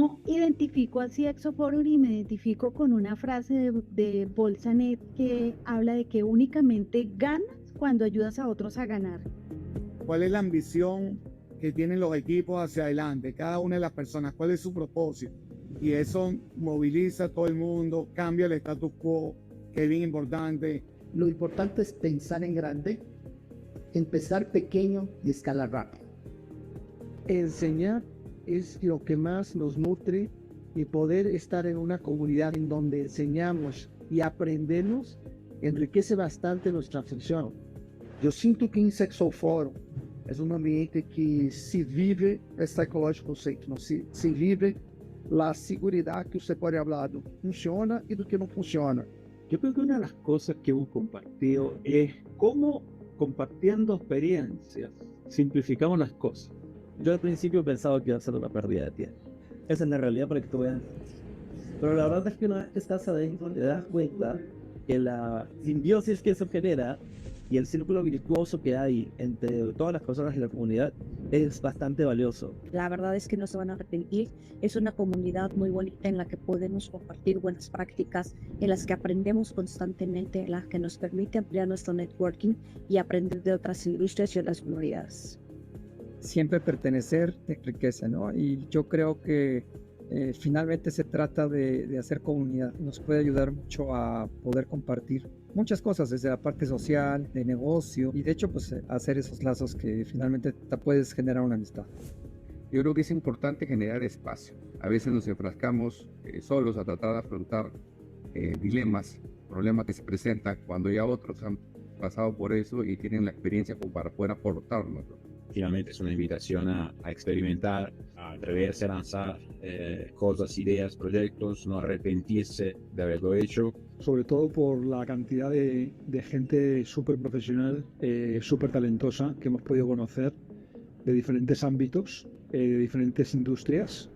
Yo identifico a CXO Forum y me identifico con una frase de Bolsanet que habla de que únicamente ganas cuando ayudas a otros a ganar. ¿Cuál es la ambición que tienen los equipos hacia adelante? Cada una de las personas, ¿cuál es su propósito? Y eso moviliza a todo el mundo, cambia el status quo, que es bien importante. Lo importante es pensar en grande, empezar pequeño y escalar rápido. Enseñar es lo que más nos nutre, y poder estar en una comunidad en donde enseñamos y aprendemos enriquece bastante nuestra función. Eu sinto que em Sexual Forum é um ambiente que se vive esse ecological conceito, não se vive a segurança que você pode falar do que funciona e do que não funciona. Yo creo que una de las cosas que hemos compartido es cómo, compartiendo experiencias, simplificamos las cosas. Yo al principio pensaba que iba a ser una pérdida de tiempo. Esa es la realidad para que tú veas. Pero la verdad es que una vez que estás adentro te das cuenta que la simbiosis que eso genera y el círculo virtuoso que hay entre todas las personas de la comunidad es bastante valioso. La verdad es que no se van a arrepentir. Es una comunidad muy bonita en la que podemos compartir buenas prácticas, en las que aprendemos constantemente, en las que nos permite ampliar nuestro networking y aprender de otras industrias y otras comunidades. Siempre pertenecer enriquece, ¿no? Y yo creo que finalmente se trata de hacer comunidad. Nos puede ayudar mucho a poder compartir muchas cosas, desde la parte social, de negocio, y de hecho pues hacer esos lazos que finalmente te puedes generar una amistad. Yo creo que es importante generar espacio. A veces nos enfrascamos solos a tratar de afrontar dilemas, problemas que se presentan cuando ya otros han pasado por eso y tienen la experiencia como para poder aportarnos. Finalmente es una invitación a experimentar, a atreverse a lanzar cosas, ideas, proyectos, no arrepentirse de haberlo hecho. Sobre todo por la cantidad de gente súper profesional, súper talentosa que hemos podido conocer de diferentes ámbitos, de diferentes industrias.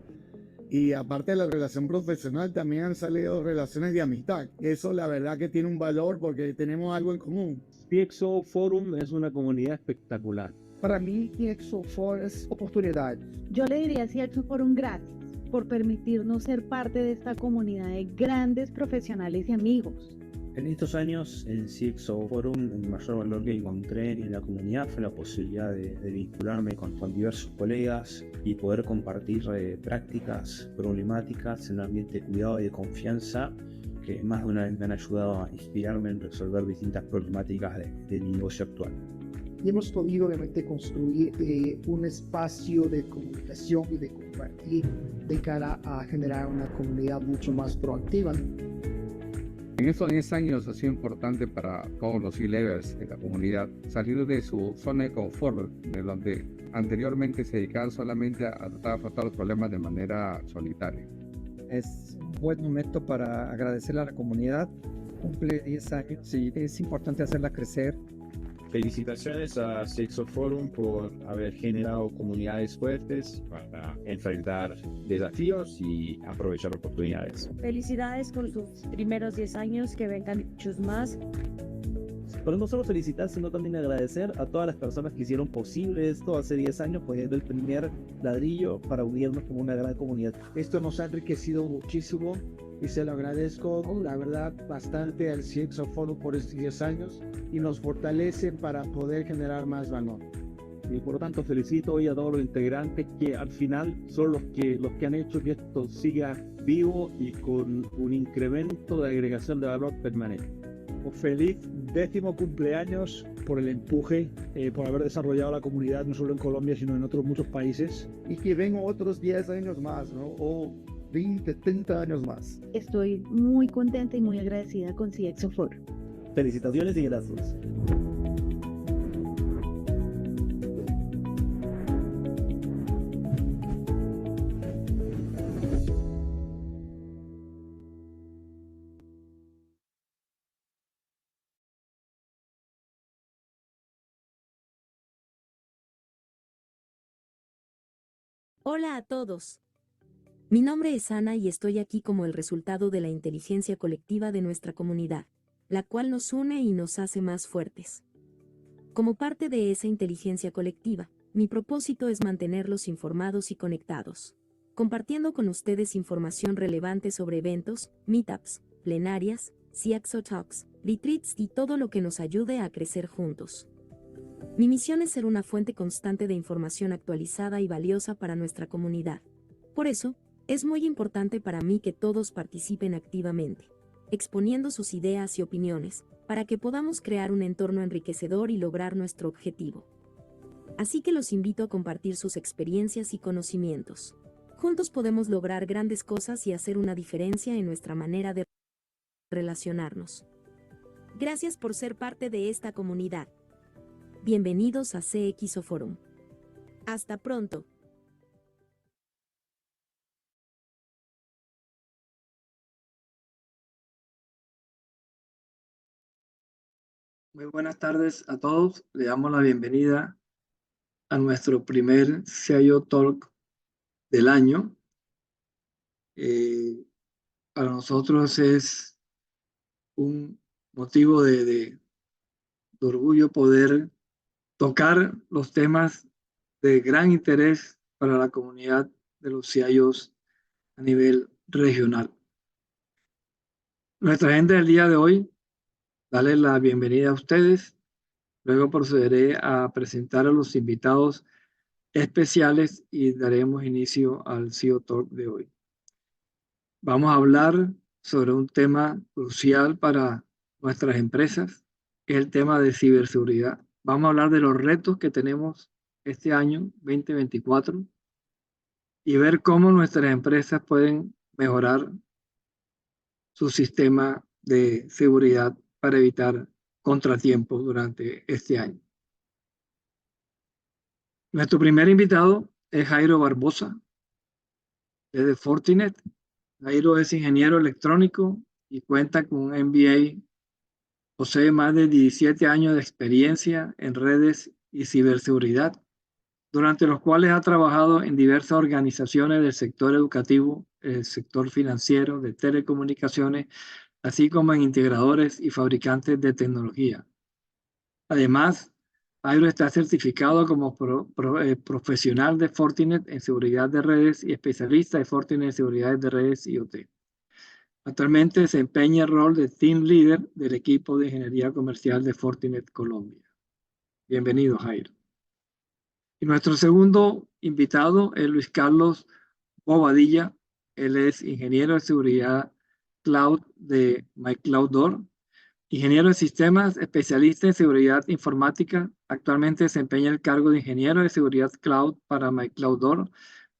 Y aparte de la relación profesional, también han salido relaciones de amistad. Eso la verdad que tiene un valor porque tenemos algo en común. CXO Forum es una comunidad espectacular. Para mim, Sexual Forum é oportunidade. Yo le diría a CXO Forum gracias por permitirnos ser parte de esta comunidad de grandes profesionales y amigos. En estos años en CXO Forum el mayor valor que encontré en la comunidad fue la posibilidad de vincularme con diversos colegas y poder compartir prácticas, problemáticas en un ambiente de cuidado y de confianza que más de una vez me han ayudado a inspirarme en resolver distintas problemáticas de mi negocio actual. E hemos podido obviamente construir un espacio de comunicación y de compartir de cara a generar una comunidad mucho más proactiva. En estos 10 años ha sido importante para todos los C-levels de la comunidad salir de su zona de confort, de donde anteriormente se dedicaban solamente a tratar de afrontar los problemas de manera solitaria. Es un buen momento para agradecerle a la comunidad. Cumple 10 años y es importante hacerla crecer. Felicitaciones a CXO Forum por haber generado comunidades fuertes para enfrentar desafíos y aprovechar oportunidades. Felicidades por sus primeros 10 años, que vengan muchos más. Pero no solo felicitar, sino también agradecer a todas las personas que hicieron posible esto hace 10 años, poniendo el primer ladrillo para unirnos como una gran comunidad. Esto nos ha enriquecido muchísimo y se lo agradezco, la verdad, bastante al CXO Forum por estos 10 años y nos fortalece para poder generar más valor. Y por lo tanto felicito hoy a todos los integrantes que al final son los que han hecho que esto siga vivo y con un incremento de agregación de valor permanente. Un feliz 10º cumpleaños por el empuje, por haber desarrollado la comunidad no solo en Colombia sino en otros muchos países. Y que vengan otros 10 años más, ¿no? O 20, 30 años más. Estoy muy contenta y muy agradecida con CXO Forum. Felicitaciones y gracias. Hola a todos. Mi nombre es Ana y estoy aquí como el resultado de la inteligencia colectiva de nuestra comunidad, la cual nos une y nos hace más fuertes. Como parte de esa inteligencia colectiva, mi propósito es mantenerlos informados y conectados. compartiendo con ustedes información relevante sobre eventos, meetups, plenarias, CXO Talks, retreats y todo lo que nos ayude a crecer juntos. Mi misión es ser una fuente constante de información actualizada y valiosa para nuestra comunidad. Por eso, es muy importante para mí que todos participen activamente, exponiendo sus ideas y opiniones, para que podamos crear un entorno enriquecedor y lograr nuestro objetivo. Así que los invito a compartir sus experiencias y conocimientos. Juntos podemos lograr grandes cosas y hacer una diferencia en nuestra manera de relacionarnos. Gracias por ser parte de esta comunidad. Bienvenidos a CXO Forum. Hasta pronto. Muy buenas tardes a todos. Le damos la bienvenida a nuestro primer CIO Talk del año. Para nosotros es un motivo de orgullo poder tocar los temas de gran interés para la comunidad de los CIOs a nivel regional. Nuestra agenda del día de hoy, darles la bienvenida a ustedes. Luego procederé a presentar a los invitados especiales y daremos inicio al CEO Talk de hoy. Vamos a hablar sobre un tema crucial para nuestras empresas, que es el tema de ciberseguridad. Vamos a hablar de los retos que tenemos este año 2024 y ver cómo nuestras empresas pueden mejorar su sistema de seguridad para evitar contratiempos durante este año. Nuestro primer invitado es Jairo Barbosa, de Fortinet. Jairo es ingeniero electrónico y cuenta con un MBA. Posee más de 17 años de experiencia en redes y ciberseguridad, durante los cuales ha trabajado en diversas organizaciones del sector educativo, el sector financiero, de telecomunicaciones, así como en integradores y fabricantes de tecnología. Además, Jairo está certificado como profesional de Fortinet en seguridad de redes y especialista de Fortinet en seguridad de redes IoT. Actualmente desempeña el rol de Team Leader del equipo de ingeniería comercial de Fortinet Colombia. Bienvenido, Jairo. Y nuestro segundo invitado es Luis Carlos Bobadilla. Él es ingeniero de seguridad cloud de MyCloudDoor, ingeniero de sistemas, especialista en seguridad informática. Actualmente desempeña el cargo de ingeniero de seguridad cloud para MyCloudDoor.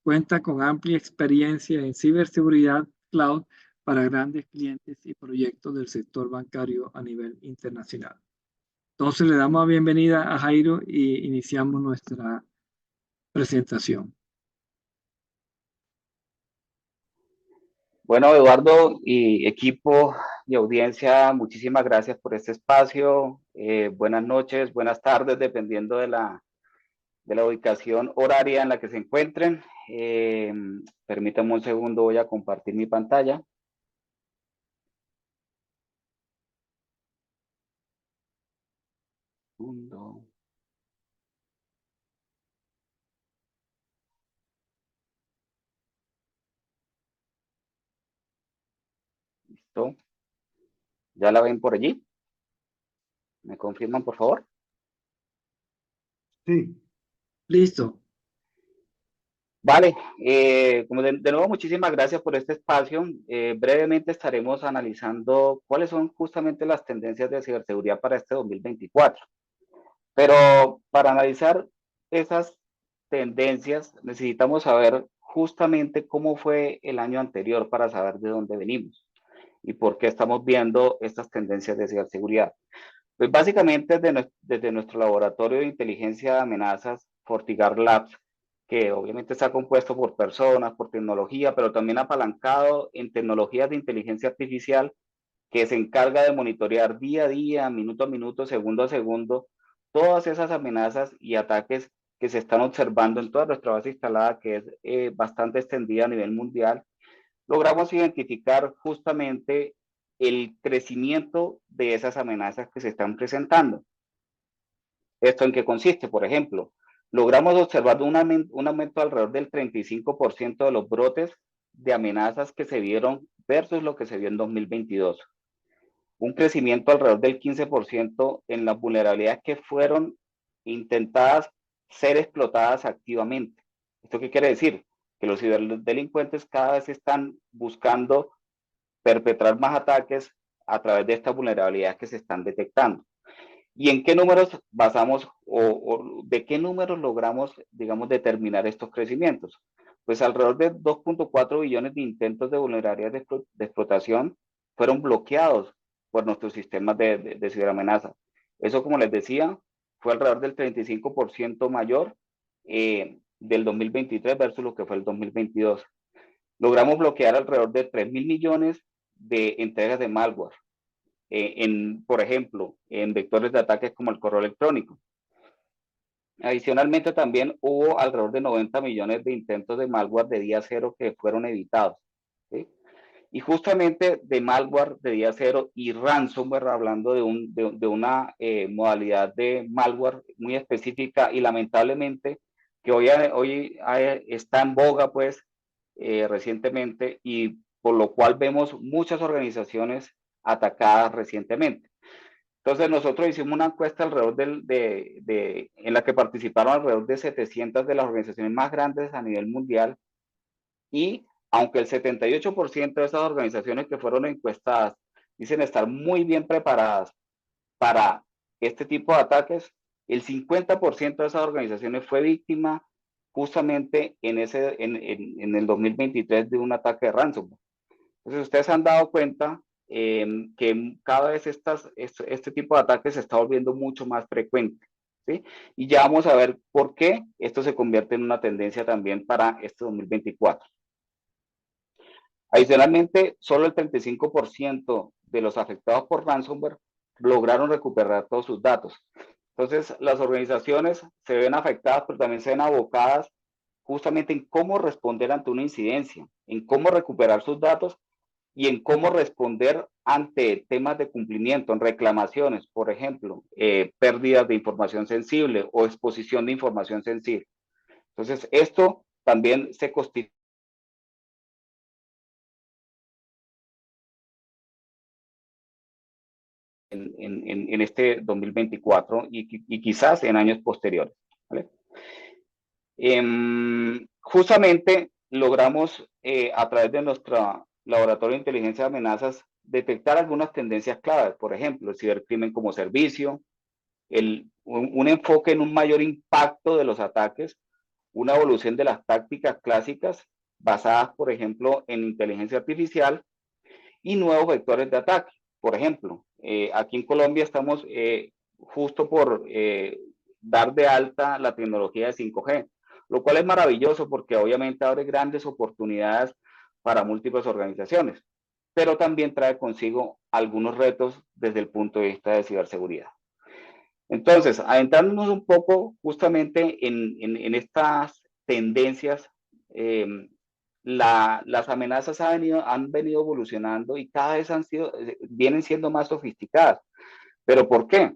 Cuenta con amplia experiencia en ciberseguridad cloud para grandes clientes y proyectos del sector bancario a nivel internacional. Entonces le damos la bienvenida a Jairo y iniciamos nuestra presentación. Bueno, Eduardo y equipo y audiencia, muchísimas gracias por este espacio. Buenas noches, buenas tardes, dependiendo de la ubicación horaria en la que se encuentren. Permítanme un segundo, voy a compartir mi pantalla. Listo. ¿Ya la ven por allí? ¿Me confirman, por favor? Sí. Listo. Vale, como de nuevo, muchísimas gracias por este espacio. Brevemente estaremos analizando cuáles son justamente las tendencias de ciberseguridad para este 2024. Pero para analizar esas tendencias necesitamos saber justamente cómo fue el año anterior para saber de dónde venimos y por qué estamos viendo estas tendencias de ciberseguridad. Pues básicamente desde nuestro laboratorio de inteligencia de amenazas, FortiGuard Labs, que obviamente está compuesto por personas, por tecnología, pero también apalancado en tecnologías de inteligencia artificial, que se encarga de monitorear día a día, minuto a minuto, segundo a segundo, todas esas amenazas y ataques que se están observando en toda nuestra base instalada, que es bastante extendida a nivel mundial. Logramos identificar justamente el crecimiento de esas amenazas que se están presentando. ¿Esto en qué consiste? Por ejemplo, logramos observar un aumento alrededor del 35% de los brotes de amenazas que se vieron versus lo que se vio en 2022. Un crecimiento alrededor del 15% en las vulnerabilidades que fueron intentadas ser explotadas activamente. ¿Esto qué quiere decir? Que los ciberdelincuentes cada vez están buscando perpetrar más ataques a través de estas vulnerabilidades que se están detectando. ¿Y en qué números basamos o de qué números logramos, digamos, determinar estos crecimientos? Pues alrededor de 2.4 billones de intentos de vulnerabilidad de explotación fueron bloqueados por nuestros sistemas de ciberamenaza. Eso, como les decía, fue alrededor del 35% mayor del 2023 versus lo que fue el 2022. Logramos bloquear alrededor de 3.000 millones de entregas de malware. Por ejemplo, en vectores de ataques como el correo electrónico. Adicionalmente, también hubo alrededor de 90 millones de intentos de malware de día cero que fueron evitados. ¿Sí? Y justamente de malware de día cero y ransomware, hablando de una modalidad de malware muy específica y lamentablemente que hoy está en boga, pues, recientemente, y por lo cual vemos muchas organizaciones atacadas recientemente. Entonces nosotros hicimos una encuesta alrededor en la que participaron alrededor de 700 de las organizaciones más grandes a nivel mundial, y aunque el 78% de esas organizaciones que fueron encuestadas dicen estar muy bien preparadas para este tipo de ataques, el 50% de esas organizaciones fue víctima justamente en el 2023 de un ataque de ransomware. Entonces ustedes han dado cuenta que cada vez este tipo de ataques se está volviendo mucho más frecuente, ¿sí? Y ya vamos a ver por qué esto se convierte en una tendencia también para este 2024. Adicionalmente, solo el 35% de los afectados por ransomware lograron recuperar todos sus datos. Entonces, las organizaciones se ven afectadas, pero también se ven abocadas justamente en cómo responder ante una incidencia, en cómo recuperar sus datos y en cómo responder ante temas de cumplimiento, en reclamaciones, por ejemplo, pérdidas de información sensible o exposición de información sensible. Entonces, esto también se constituye en este 2024 y quizás en años posteriores, ¿vale? Justamente logramos a través de nuestro laboratorio de inteligencia de amenazas detectar algunas tendencias claves, por ejemplo, el cibercrimen como servicio, un enfoque en un mayor impacto de los ataques, una evolución de las tácticas clásicas basadas, por ejemplo, en inteligencia artificial y nuevos vectores de ataque. Por ejemplo, aquí en Colombia estamos justo por dar de alta la tecnología de 5G, lo cual es maravilloso porque obviamente abre grandes oportunidades para múltiples organizaciones, pero también trae consigo algunos retos desde el punto de vista de ciberseguridad. Entonces, adentrándonos un poco justamente en estas tendencias, las amenazas han venido evolucionando y cada vez vienen siendo más sofisticadas. ¿Pero por qué?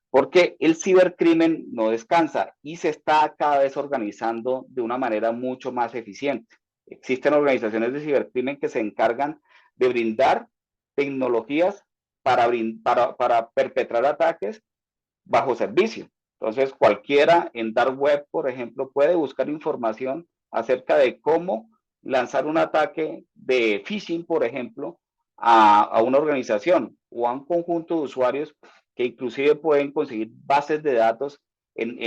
Porque el cibercrimen no descansa y se está cada vez organizando de una manera mucho más eficiente. Existen organizaciones de cibercrimen que se encargan de brindar tecnologías para perpetrar ataques bajo servicio. Entonces, cualquiera en Dark Web, por ejemplo, puede buscar información acerca de cómo lanzar un ataque de phishing, por ejemplo, a una organización o a un conjunto de usuarios que inclusive pueden conseguir bases de datos en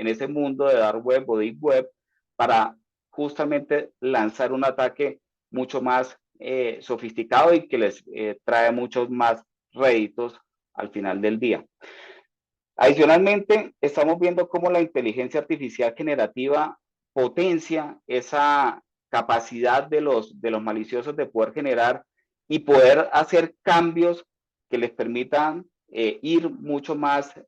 ese mundo de Dark Web o Deep Web para justamente lanzar un ataque mucho más sofisticado y que les trae muchos más réditos al final del día. Adicionalmente, estamos viendo cómo la inteligencia artificial generativa potencia esa capacidad de los maliciosos de poder generar y poder hacer cambios que les permitan ir mucho más,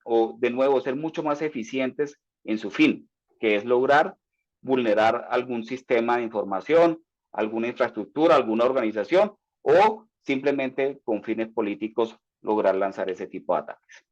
o de nuevo, ser mucho más eficientes en su fin, que es lograr vulnerar algún sistema de información, alguna infraestructura, alguna organización, o simplemente con fines políticos lograr lanzar ese tipo de ataques.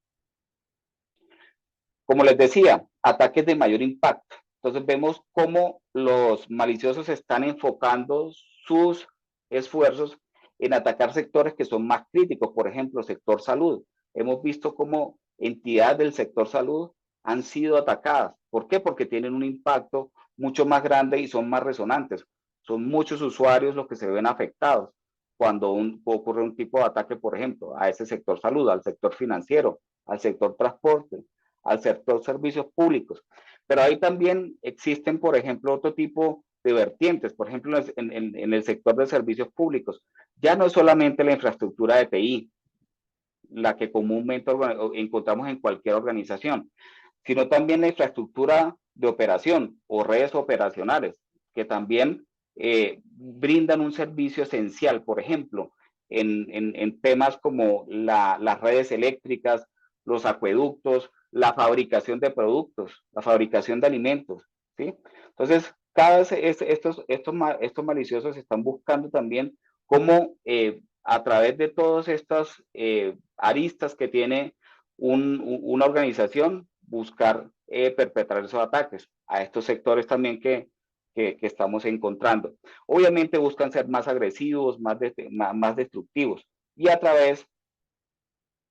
Como les decía, ataques de mayor impacto. Entonces vemos cómo los maliciosos están enfocando sus esfuerzos en atacar sectores que son más críticos, por ejemplo, sector salud. Hemos visto cómo entidades del sector salud han sido atacadas. ¿Por qué? Porque tienen un impacto mucho más grande y son más resonantes. Son muchos usuarios los que se ven afectados cuando ocurre un tipo de ataque, por ejemplo, a ese sector salud, al sector financiero, al sector transporte, al sector servicios públicos. Pero ahí también existen, por ejemplo, otro tipo de vertientes, por ejemplo, en el sector de servicios públicos. Ya no es solamente la infraestructura de TI, la que comúnmente encontramos en cualquier organización, sino también la infraestructura de operación o redes operacionales, que también brindan un servicio esencial, por ejemplo, en temas como las redes eléctricas, los acueductos, la fabricación de productos, la fabricación de alimentos, ¿sí? Entonces, cada vez estos maliciosos están buscando también cómo a través de todas estas aristas que tiene una organización, buscar perpetrar esos ataques a estos sectores también que estamos encontrando. Obviamente buscan ser más agresivos, más destructivos, y a través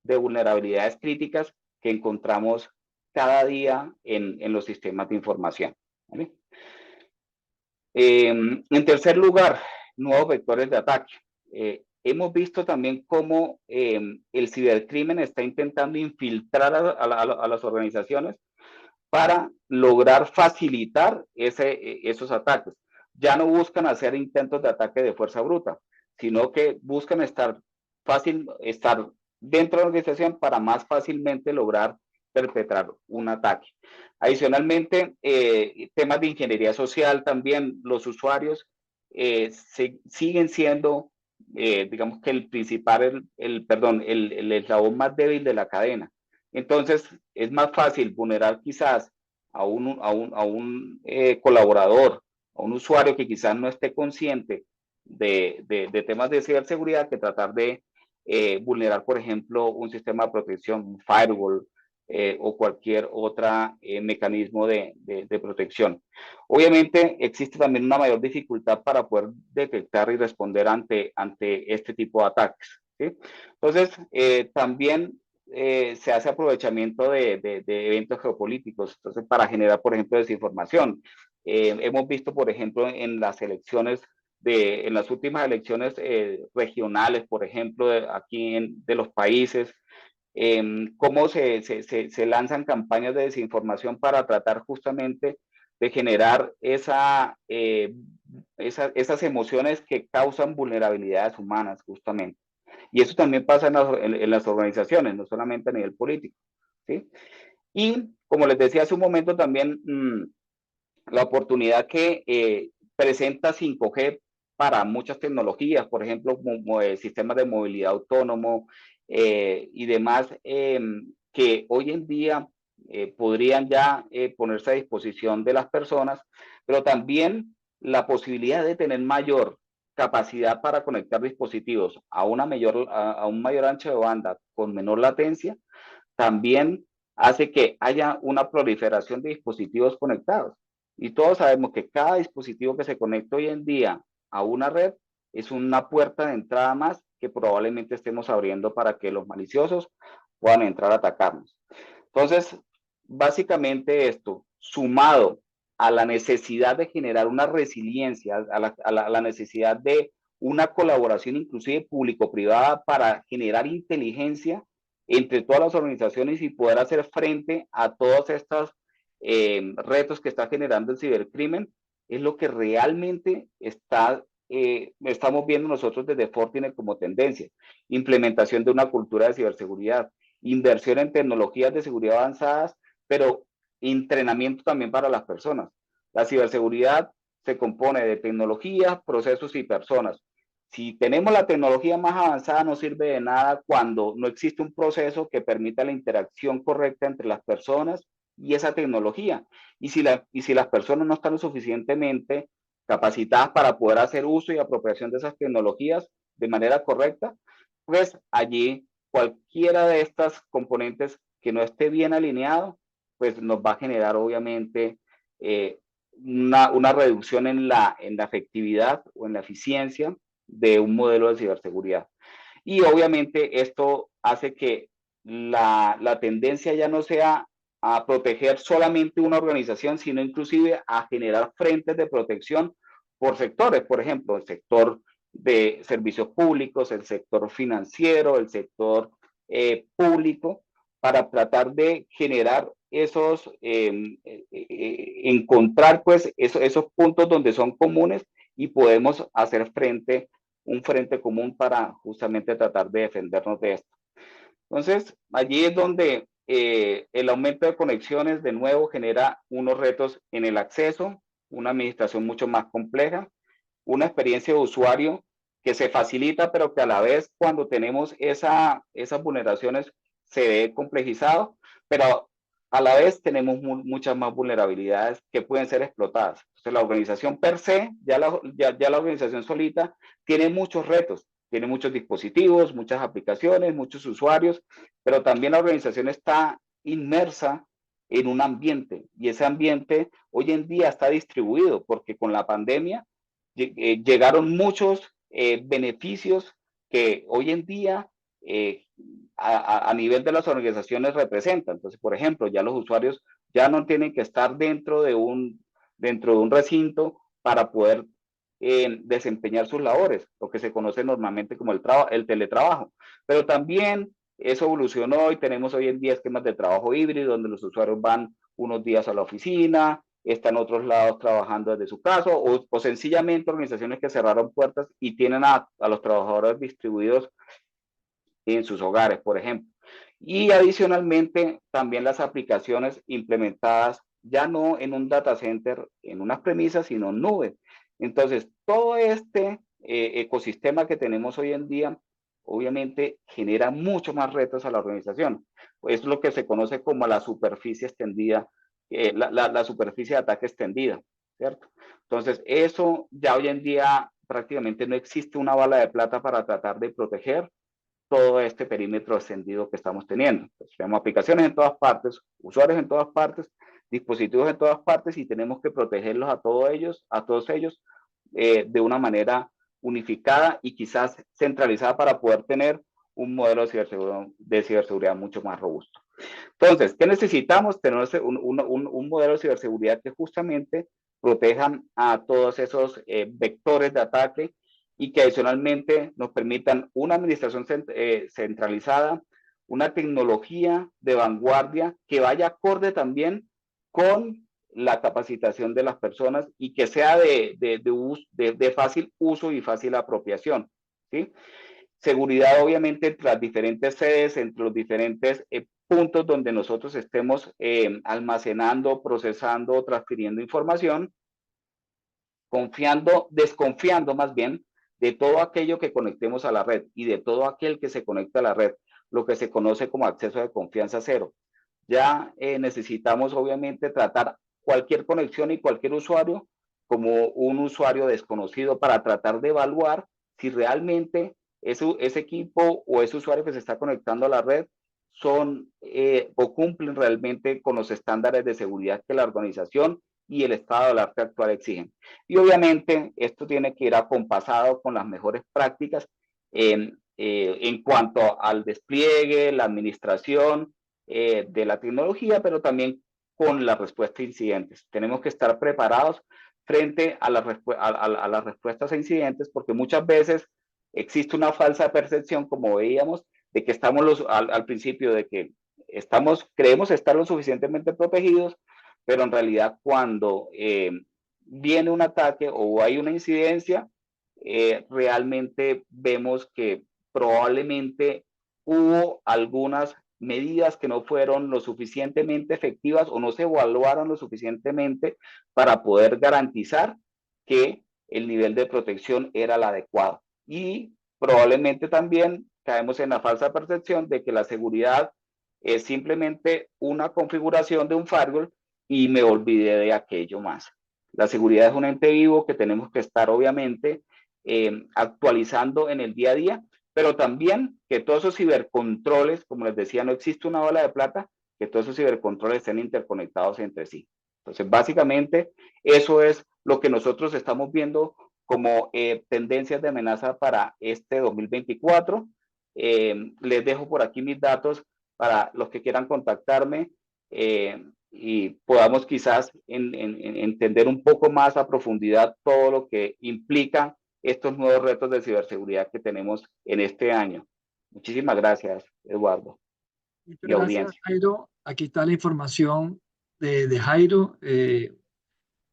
de vulnerabilidades críticas que encontramos cada día en los sistemas de información, ¿vale? En tercer lugar, nuevos vectores de ataque. Hemos visto también cómo el cibercrimen está intentando infiltrar a las organizaciones para lograr facilitar esos ataques. Ya no buscan hacer intentos de ataque de fuerza bruta, sino que buscan estar dentro de la organización para más fácilmente lograr perpetrar un ataque. Adicionalmente, temas de ingeniería social también, los usuarios siguen siendo, digamos que el principal, el eslabón más débil de la cadena. Entonces, es más fácil vulnerar quizás a un colaborador, a un usuario que quizás no esté consciente de temas de ciberseguridad, que tratar de vulnerar, por ejemplo, un sistema de protección, un firewall, o cualquier otro mecanismo de protección. Obviamente existe también una mayor dificultad para poder detectar y responder ante este tipo de ataques, ¿sí? Entonces, también se hace aprovechamiento de eventos geopolíticos, entonces, para generar, por ejemplo, desinformación. Hemos visto, por ejemplo, en las elecciones en las últimas elecciones regionales, por ejemplo, aquí de los países, cómo se lanzan campañas de desinformación para tratar justamente de generar esas emociones que causan vulnerabilidades humanas, justamente. Y eso también pasa en las organizaciones, no solamente a nivel político, ¿sí? Y como les decía hace un momento también, la oportunidad que presenta 5G para muchas tecnologías, por ejemplo, sistemas de movilidad autónomo y demás, que hoy en día podrían ya ponerse a disposición de las personas, pero también la posibilidad de tener mayor capacidad para conectar dispositivos a un mayor ancho de banda con menor latencia, también hace que haya una proliferación de dispositivos conectados. Y todos sabemos que cada dispositivo que se conecta hoy en día a una red es una puerta de entrada más que probablemente estemos abriendo para que los maliciosos puedan entrar a atacarnos. Entonces, básicamente esto, sumado a la necesidad de generar una resiliencia, a la necesidad de una colaboración inclusive público-privada para generar inteligencia entre todas las organizaciones y poder hacer frente a todos estos retos que está generando el cibercrimen, es lo que realmente estamos viendo nosotros desde Fortinet como tendencia. Implementación de una cultura de ciberseguridad, inversión en tecnologías de seguridad avanzadas, pero entrenamiento también para las personas. La ciberseguridad se compone de tecnologías, procesos y personas. Si tenemos la tecnología más avanzada, no sirve de nada cuando no existe un proceso que permita la interacción correcta entre las personas y esa tecnología. Y si las personas no están lo suficientemente capacitadas para poder hacer uso y apropiación de esas tecnologías de manera correcta, pues allí cualquiera de estas componentes que no esté bien alineado pues nos va a generar obviamente una reducción en la efectividad o en la eficiencia de un modelo de ciberseguridad. Y obviamente esto hace que la tendencia ya no sea a proteger solamente una organización, sino inclusive a generar frentes de protección por sectores, por ejemplo, el sector de servicios públicos, el sector financiero, el sector público, para tratar de generar esos, encontrar pues esos puntos donde son comunes y podemos hacer un frente común para justamente tratar de defendernos de esto. Entonces, allí es donde el aumento de conexiones de nuevo genera unos retos en el acceso, una administración mucho más compleja, una experiencia de usuario que se facilita, pero que a la vez cuando tenemos esas vulneraciones se ve complejizado, pero a la vez tenemos muchas más vulnerabilidades que pueden ser explotadas. Entonces, la organización per se, ya la organización solita, tiene muchos retos, tiene muchos dispositivos, muchas aplicaciones, muchos usuarios, pero también la organización está inmersa en un ambiente, y ese ambiente hoy en día está distribuido, porque con la pandemia llegaron muchos beneficios que hoy en día a nivel de las organizaciones representan. Entonces, por ejemplo, ya los usuarios ya no tienen que estar dentro de un recinto para poder desempeñar sus labores, lo que se conoce normalmente como el teletrabajo. Pero también eso evolucionó y tenemos hoy en día esquemas de trabajo híbrido donde los usuarios van unos días a la oficina, están en otros lados trabajando desde su casa, o sencillamente organizaciones que cerraron puertas y tienen a los trabajadores distribuidos en sus hogares, por ejemplo. Y adicionalmente, también las aplicaciones implementadas ya no en un data center, en unas premisas, sino en nube. Entonces, todo este ecosistema que tenemos hoy en día, obviamente, genera mucho más retos a la organización. Es lo que se conoce como la superficie extendida, la superficie de ataque extendida, ¿cierto? Entonces, eso ya hoy en día prácticamente no existe una bala de plata para tratar de proteger todo este perímetro extendido que estamos teniendo. Pues, tenemos aplicaciones en todas partes, usuarios en todas partes, dispositivos en todas partes, y tenemos que protegerlos a todos ellos de una manera unificada y quizás centralizada para poder tener un modelo de ciberseguridad mucho más robusto. Entonces, ¿qué necesitamos? Tener un modelo de ciberseguridad que justamente protejan a todos esos vectores de ataque y que adicionalmente nos permitan una administración centralizada, una tecnología de vanguardia que vaya acorde también con la capacitación de las personas y que sea de fácil uso y fácil apropiación, ¿sí? Seguridad obviamente entre las diferentes sedes, entre los diferentes puntos donde nosotros estemos almacenando, procesando, transfiriendo información, desconfiando más bien de todo aquello que conectemos a la red y de todo aquel que se conecta a la red, lo que se conoce como acceso de confianza cero. Ya necesitamos obviamente tratar cualquier conexión y cualquier usuario como un usuario desconocido para tratar de evaluar si realmente ese equipo o ese usuario que se está conectando a la red son o cumplen realmente con los estándares de seguridad que la organización y el estado del arte actual exigen. Y obviamente esto tiene que ir acompasado con las mejores prácticas en cuanto al despliegue, la administración de la tecnología, pero también con la respuesta a incidentes. Tenemos que estar preparados frente a las respuestas a incidentes, porque muchas veces existe una falsa percepción, como veíamos, de que estamos al principio, de que creemos estar lo suficientemente protegidos, pero en realidad cuando viene un ataque o hay una incidencia, realmente vemos que probablemente hubo algunas medidas que no fueron lo suficientemente efectivas o no se evaluaron lo suficientemente para poder garantizar que el nivel de protección era el adecuado. Y probablemente también caemos en la falsa percepción de que la seguridad es simplemente una configuración de un firewall y me olvidé de aquello más. La seguridad es un ente vivo que tenemos que estar obviamente actualizando en el día a día, pero también que todos esos cibercontroles, como les decía, no existe una bala de plata, que todos esos cibercontroles estén interconectados entre sí. Entonces, básicamente, eso es lo que nosotros estamos viendo como tendencias de amenaza para este 2024. Les dejo por aquí mis datos para los que quieran contactarme y podamos quizás entender un poco más a profundidad todo lo que implican estos nuevos retos de ciberseguridad que tenemos en este año. Muchísimas gracias, Eduardo. Muchas Y gracias, audiencia. Jairo. Aquí está la información de Jairo.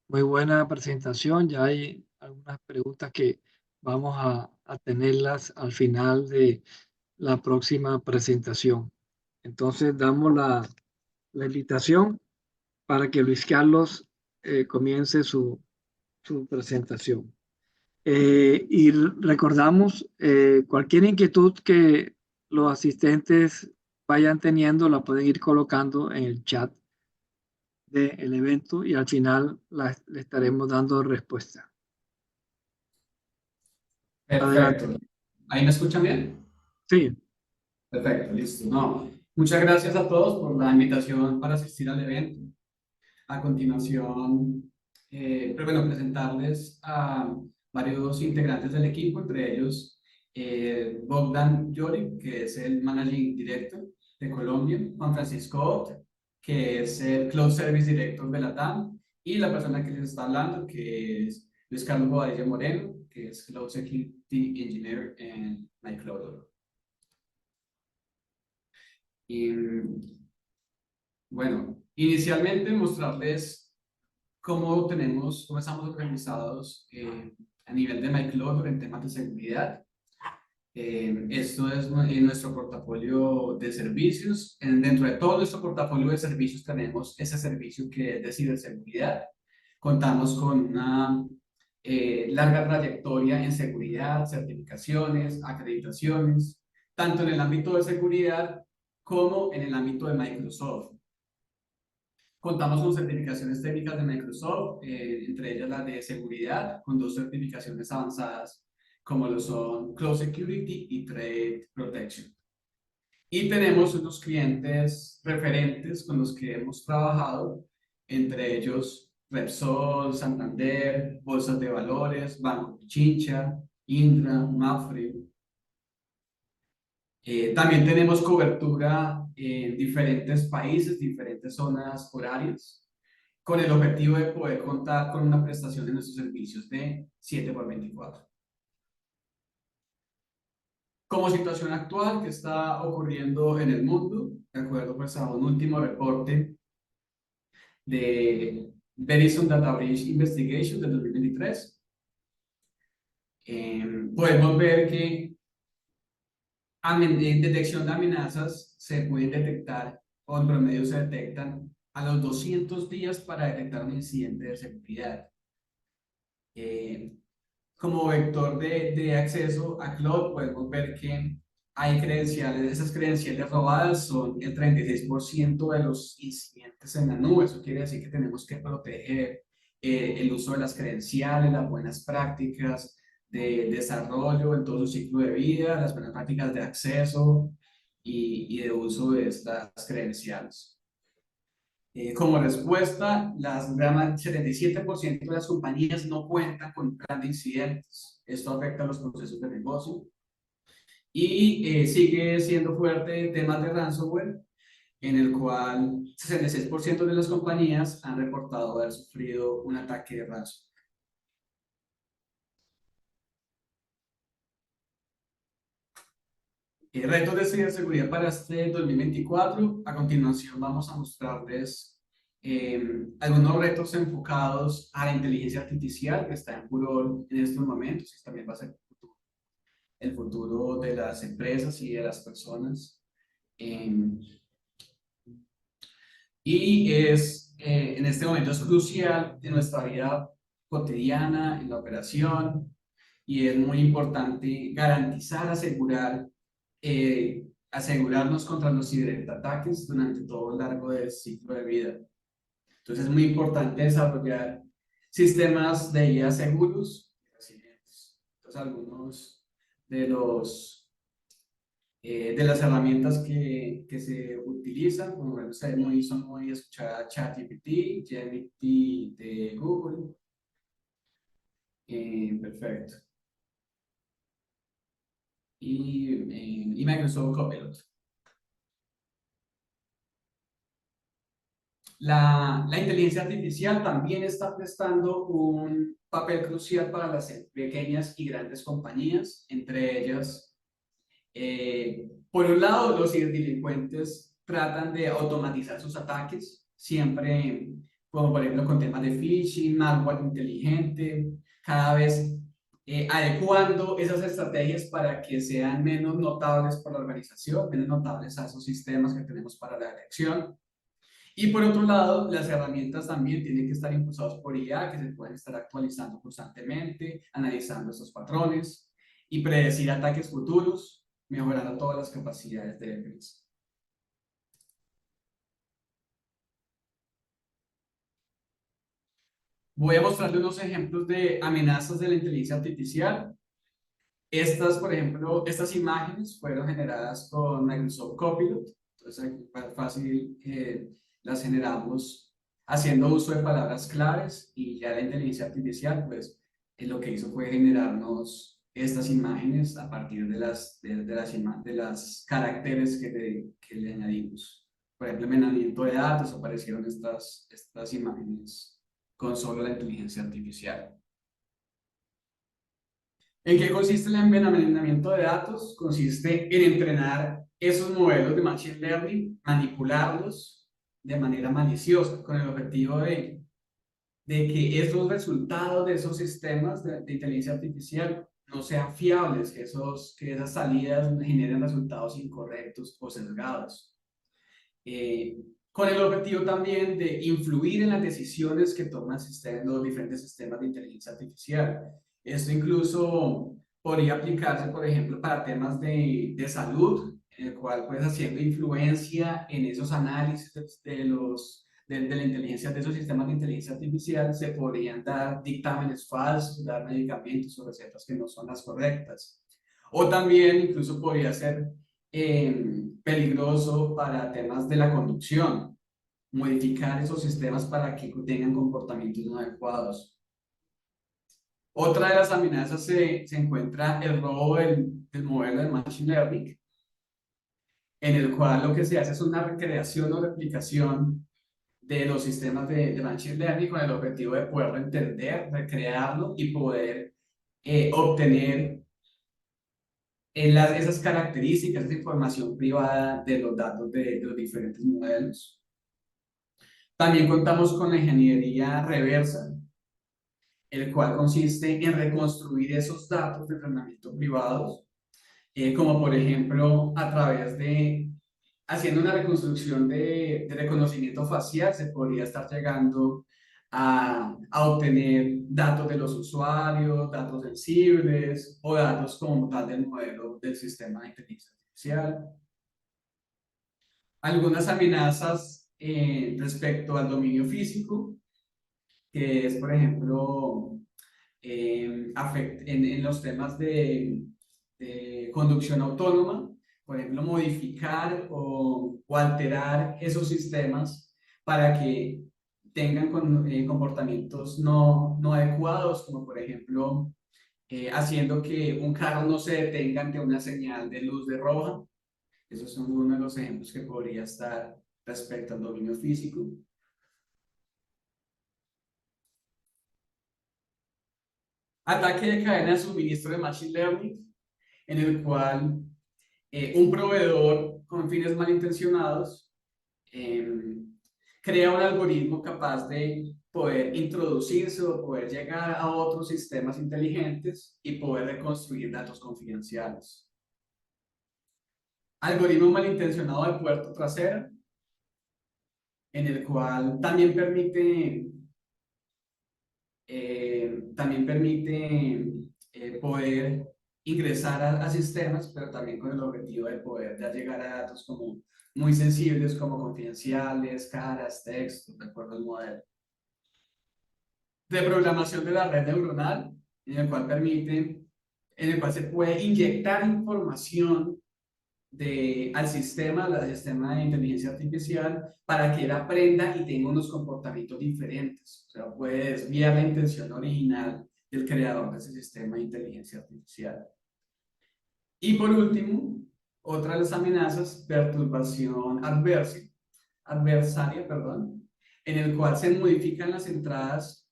Muy buena presentación. Ya hay algunas preguntas que vamos a tenerlas al final de la próxima presentación. Entonces damos la invitación para que Luis Carlos comience su presentación. Y recordamos, cualquier inquietud que los asistentes vayan teniendo, la pueden ir colocando en el chat del evento y al final le estaremos dando respuesta. Perfecto. ¿Ahí me escuchan bien? Sí. Perfecto, listo. No, muchas gracias a todos por la invitación para asistir al evento. A continuación, presentarles a varios integrantes del equipo, entre ellos Bogdan Joric, que es el Managing Director de Colombia, Juan Francisco Ott, que es el Cloud Service Director de LATAM, y la persona que les está hablando, que es Luis Carlos Bobadilla Moreno, que es Cloud Security Engineer en MyCloud. Y bueno, inicialmente mostrarles cómo estamos organizados a nivel de MyCloud en temas de seguridad. Esto es nuestro portafolio de servicios. Dentro de todo nuestro portafolio de servicios tenemos ese servicio que es de ciberseguridad. Contamos con una larga trayectoria en seguridad, certificaciones, acreditaciones, tanto en el ámbito de seguridad como en el ámbito de Microsoft. Contamos con certificaciones técnicas de Microsoft, entre ellas la de seguridad, con 2 certificaciones avanzadas, como lo son Cloud Security y Trade Protection. Y tenemos unos clientes referentes con los que hemos trabajado, entre ellos Repsol, Santander, Bolsas de Valores, Banco Pichincha, Indra, Mapfre. También tenemos cobertura en diferentes países, diferentes zonas horarias, con el objetivo de poder contar con una prestación de nuestros servicios de 7x24. Como situación actual que está ocurriendo en el mundo, de acuerdo pues, a un último reporte de Verizon Data Breach Investigation del 2023, podemos ver que detección de amenazas se pueden detectar, o en promedio se detectan a los 200 días para detectar un incidente de seguridad. Como vector de acceso a cloud, podemos ver que hay credenciales, esas credenciales robadas son el 36% de los incidentes en la nube. Eso quiere decir que tenemos que proteger el uso de las credenciales, las buenas prácticas de desarrollo en todo su ciclo de vida, las buenas prácticas de acceso y de uso de estas credenciales. Como respuesta, el 77% de las compañías no cuentan con un plan de incidentes. Esto afecta a los procesos de negocio. Y sigue siendo fuerte temas de ransomware, en el cual 66% de las compañías han reportado haber sufrido un ataque de ransomware. Retos de ciberseguridad para este 2024. A continuación vamos a mostrarles algunos retos enfocados a la inteligencia artificial, que está en furor en estos momentos y también va a ser el futuro de las empresas y de las personas. Y en este momento es crucial en nuestra vida cotidiana, en la operación, y es muy importante garantizar, asegurarnos contra los ciberataques durante todo el largo del ciclo de vida. Entonces es muy importante desarrollar sistemas de IA seguros y resilientes. Entonces algunos de los De las herramientas que se utilizan, como bueno, son muy escuchadas ChatGPT, GPT de Google. Perfecto. Y Microsoft Copilot. La inteligencia artificial también está prestando un papel crucial para las pequeñas y grandes compañías, entre ellas, por un lado, los ciberdelincuentes tratan de automatizar sus ataques, siempre, como por ejemplo con temas de phishing, malware inteligente, cada vez adecuando esas estrategias para que sean menos notables por la organización, menos notables a esos sistemas que tenemos para la detección. Y por otro lado, las herramientas también tienen que estar impulsadas por IA, que se pueden estar actualizando constantemente, analizando estos patrones y predecir ataques futuros, mejorando todas las capacidades de defensa. Voy a mostrarle unos ejemplos de amenazas de la inteligencia artificial. Estas, por ejemplo, estas imágenes fueron generadas con Microsoft Copilot. Entonces, fácil, las generamos haciendo uso de palabras claves y ya la inteligencia artificial, pues, lo que hizo fue generarnos estas imágenes a partir de las caracteres que le añadimos. Por ejemplo, envenenamiento de datos, aparecieron estas imágenes con solo la inteligencia artificial. ¿En qué consiste el envenenamiento de datos? Consiste en entrenar esos modelos de Machine Learning, manipularlos de manera maliciosa, con el objetivo de que esos resultados de esos sistemas de inteligencia artificial no sean fiables, que esas salidas generen resultados incorrectos o sesgados. Con el objetivo también de influir en las decisiones que toman los diferentes sistemas de inteligencia artificial. Esto incluso podría aplicarse, por ejemplo, para temas de salud, en el cual, pues, haciendo influencia en esos análisis de la inteligencia, de esos sistemas de inteligencia artificial, se podrían dar dictámenes falsos, dar medicamentos o recetas que no son las correctas. O también incluso podría ser peligroso para temas de la conducción, modificar esos sistemas para que tengan comportamientos no adecuados. Otra de las amenazas se encuentra el robo del modelo de Machine Learning, en el cual lo que se hace es una recreación o replicación de los sistemas de Machine Learning con el objetivo de poderlo entender, recrearlo y poder obtener esas características, esa información privada de los datos de los diferentes modelos. También contamos con la ingeniería reversa, el cual consiste en reconstruir esos datos de entrenamiento privados, como por ejemplo a través de haciendo una reconstrucción de reconocimiento facial, se podría estar llegando a obtener datos de los usuarios, datos sensibles o datos como tal del modelo del sistema de inteligencia artificial. Algunas amenazas respecto al dominio físico, que es, por ejemplo, en los temas de conducción autónoma, por ejemplo, modificar o alterar esos sistemas para que tengan comportamientos no adecuados, como por ejemplo, haciendo que un carro no se detenga ante una señal de luz de roja. Esos son uno de los ejemplos que podría estar respecto al dominio físico. Ataque de cadena de suministro de Machine Learning, en el cual un proveedor con fines malintencionados crea un algoritmo capaz de poder introducirse o poder llegar a otros sistemas inteligentes y poder reconstruir datos confidenciales. Algoritmo malintencionado de puerta trasera, en el cual también permite poder ingresar a sistemas, pero también con el objetivo de poder ya llegar a datos como muy sensibles, como confidenciales, caras, textos, de acuerdo al modelo. De programación de la red neuronal, en el cual se puede inyectar información al sistema de inteligencia artificial para que él aprenda y tenga unos comportamientos diferentes. O sea, puede desviar la intención original del creador de ese sistema de inteligencia artificial. Y por último, otra de las amenazas, perturbación adversaria, en el cual se modifican las entradas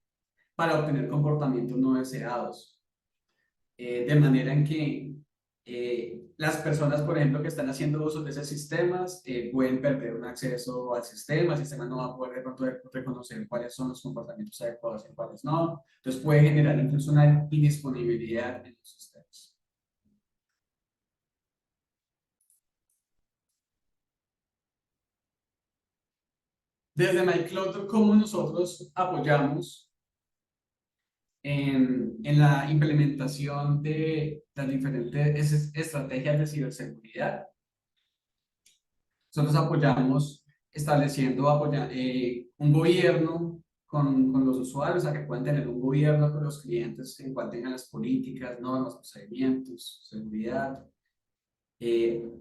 para obtener comportamientos no deseados. De manera en que las personas, por ejemplo, que están haciendo uso de esos sistemas pueden perder un acceso al sistema, el sistema no va a poder de pronto reconocer cuáles son los comportamientos adecuados y cuáles no, entonces puede generar incluso una indisponibilidad en los sistemas. Desde MyCloud, ¿cómo nosotros apoyamos en la implementación de las diferentes estrategias de ciberseguridad? Nosotros apoyamos estableciendo un gobierno con los usuarios, a que puedan tener un gobierno con los clientes en cual tengan las políticas, normas, procedimientos, seguridad,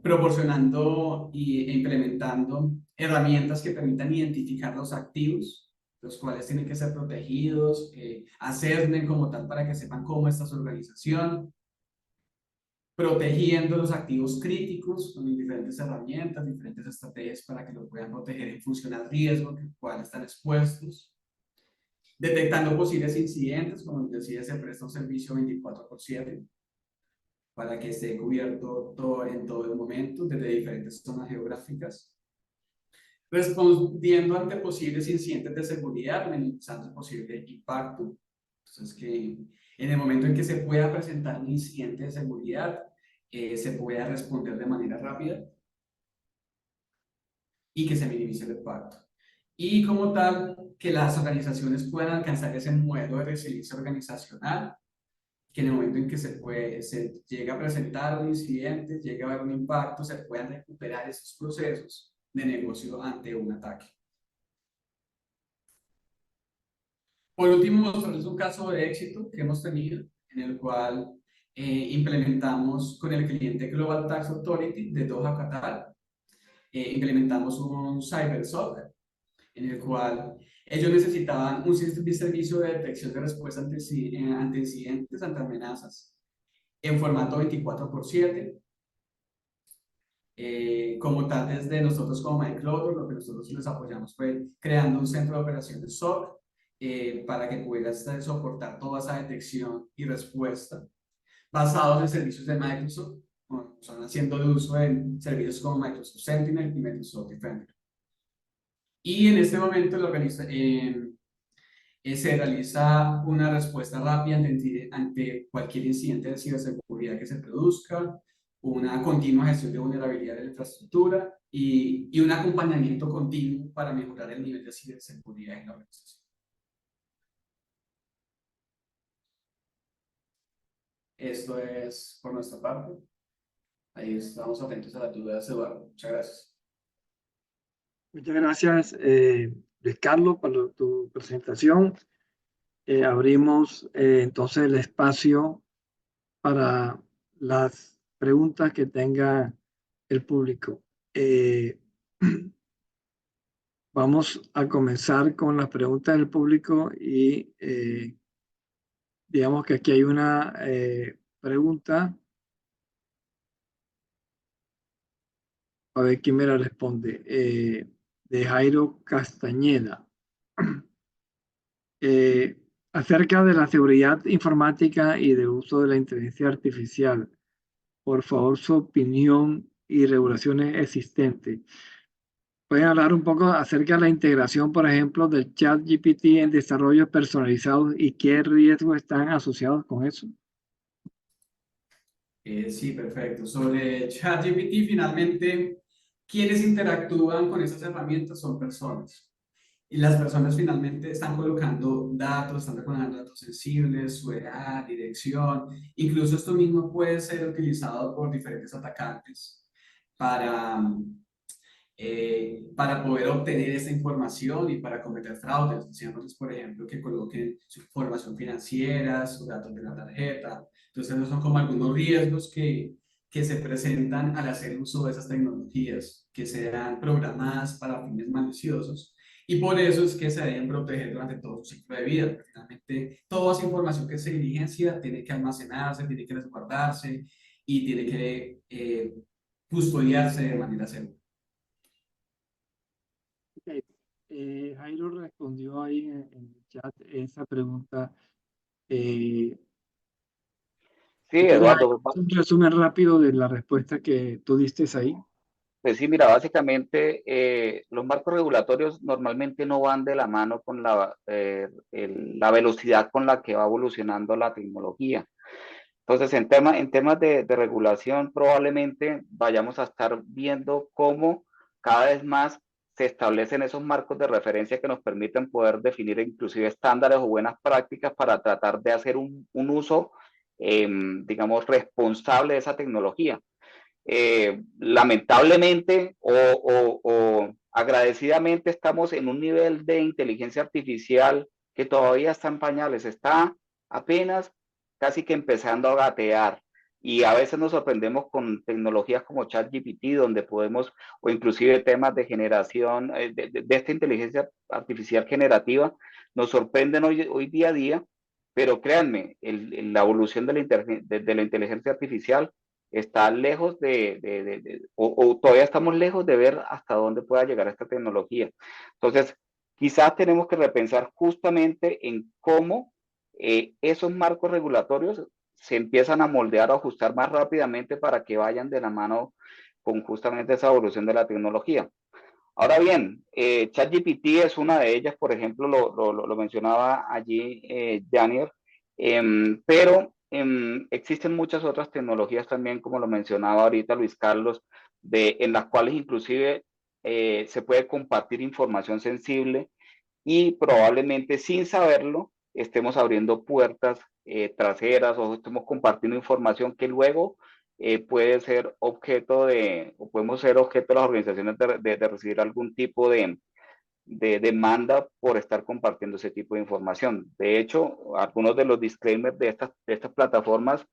proporcionando e implementando herramientas que permitan identificar los activos, los cuales tienen que ser protegidos, hacerle como tal para que sepan cómo está su organización, protegiendo los activos críticos con diferentes herramientas, diferentes estrategias para que lo puedan proteger en función al riesgo que puedan estar expuestos, detectando posibles incidentes, como les decía, se presta un servicio 24/7 para que esté cubierto en todo el momento, desde diferentes zonas geográficas, respondiendo ante posibles incidentes de seguridad, minimizando el posible impacto. Entonces, que en el momento en que se pueda presentar un incidente de seguridad, se pueda responder de manera rápida y que se minimice el impacto. Y como tal, que las organizaciones puedan alcanzar ese modelo de resiliencia organizacional, que en el momento en que se llega a presentar un incidente, llega a haber un impacto, se puedan recuperar esos procesos de negocio ante un ataque. Por último, mostrarles un caso de éxito que hemos tenido, en el cual implementamos con el cliente Global Tax Authority de Doha, Qatar, implementamos un CyberSOC, en el cual ellos necesitaban un servicio de detección de respuesta ante incidentes, ante amenazas, en formato 24/7. Como tal, desde nosotros como MyCloud, lo que nosotros les apoyamos fue creando un centro de operaciones SOC para que pudiera soportar toda esa detección y respuesta, basados en servicios de Microsoft, son haciendo de uso en servicios como Microsoft Sentinel y Microsoft Defender. Y en este momento se realiza una respuesta rápida ante cualquier incidente de ciberseguridad que se produzca, una continua gestión de vulnerabilidad de la infraestructura y un acompañamiento continuo para mejorar el nivel de ciberseguridad en la organización. Esto es por nuestra parte. Ahí estamos atentos a las dudas, Eduardo. Muchas gracias. Muchas gracias, Luis Carlos, por tu presentación. Abrimos entonces el espacio para las preguntas que tenga el público. Vamos a comenzar con las preguntas del público y digamos que aquí hay una pregunta. A ver quién me la responde. De Jairo Castañeda. Acerca de la seguridad informática y del uso de la inteligencia artificial. Por favor, su opinión y regulaciones existentes. ¿Pueden hablar un poco acerca de la integración, por ejemplo, del ChatGPT en desarrollos personalizados y qué riesgos están asociados con eso? Sí, perfecto. Sobre ChatGPT, finalmente, quienes interactúan con esas herramientas son personas. Y las personas finalmente están colocando datos, están colocando datos sensibles, su edad, dirección. Incluso esto mismo puede ser utilizado por diferentes atacantes para poder obtener esa información y para cometer fraudes. Decíamos, por ejemplo, que coloquen su información financiera, sus datos de la tarjeta. Entonces, esos son como algunos riesgos que que se presentan al hacer uso de esas tecnologías, que sean programadas para fines maliciosos. Y por eso es que se deben proteger durante todo su ciclo de vida, porque finalmente toda esa información que se diligencia tiene que almacenarse, tiene que resguardarse y tiene que custodiarse de manera segura. Ok. Jairo respondió ahí en el chat esa pregunta. Sí, Si quieres, Eduardo. un resumen rápido de la respuesta que tú diste ahí. Pues sí, mira, básicamente los marcos regulatorios normalmente no van de la mano con la velocidad con la que va evolucionando la tecnología. Entonces, en temas de regulación, probablemente vayamos a estar viendo cómo cada vez más se establecen esos marcos de referencia que nos permiten poder definir inclusive estándares o buenas prácticas para tratar de hacer un uso, digamos, responsable de esa tecnología. Lamentablemente o agradecidamente estamos en un nivel de inteligencia artificial que todavía está en pañales, está apenas casi que empezando a gatear. Y a veces nos sorprendemos con tecnologías como ChatGPT, donde podemos, o inclusive temas de generación, de esta inteligencia artificial generativa, nos sorprenden hoy día a día, pero créanme, la evolución de la inteligencia artificial está lejos o todavía estamos lejos de ver hasta dónde pueda llegar esta tecnología. Entonces, quizás tenemos que repensar justamente en cómo esos marcos regulatorios se empiezan a moldear o ajustar más rápidamente para que vayan de la mano con justamente esa evolución de la tecnología. Ahora bien, ChatGPT es una de ellas, por ejemplo, lo mencionaba allí Daniel, pero existen muchas otras tecnologías también, como lo mencionaba ahorita Luis Carlos, en las cuales inclusive se puede compartir información sensible y probablemente sin saberlo estemos abriendo puertas traseras o estemos compartiendo información que luego puede ser objeto o podemos ser objeto de las organizaciones de recibir algún tipo de demanda por estar compartiendo ese tipo de información. De hecho, algunos de los disclaimers de estas plataformas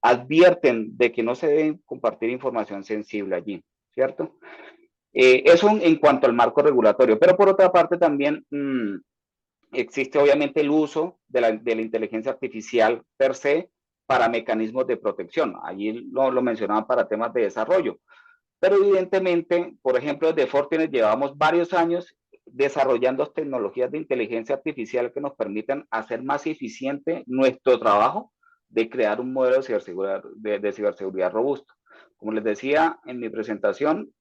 advierten de que no se debe compartir información sensible allí, ¿cierto? Eso en cuanto al marco regulatorio, pero por otra parte también existe obviamente el uso de la inteligencia artificial per se para mecanismos de protección. Allí lo mencionaban para temas de desarrollo. Pero evidentemente, por ejemplo, desde Fortinet llevamos varios años desarrollando tecnologías de inteligencia artificial que nos permiten hacer más eficiente nuestro trabajo de crear un modelo de ciberseguridad robusto. Como les decía en mi presentación,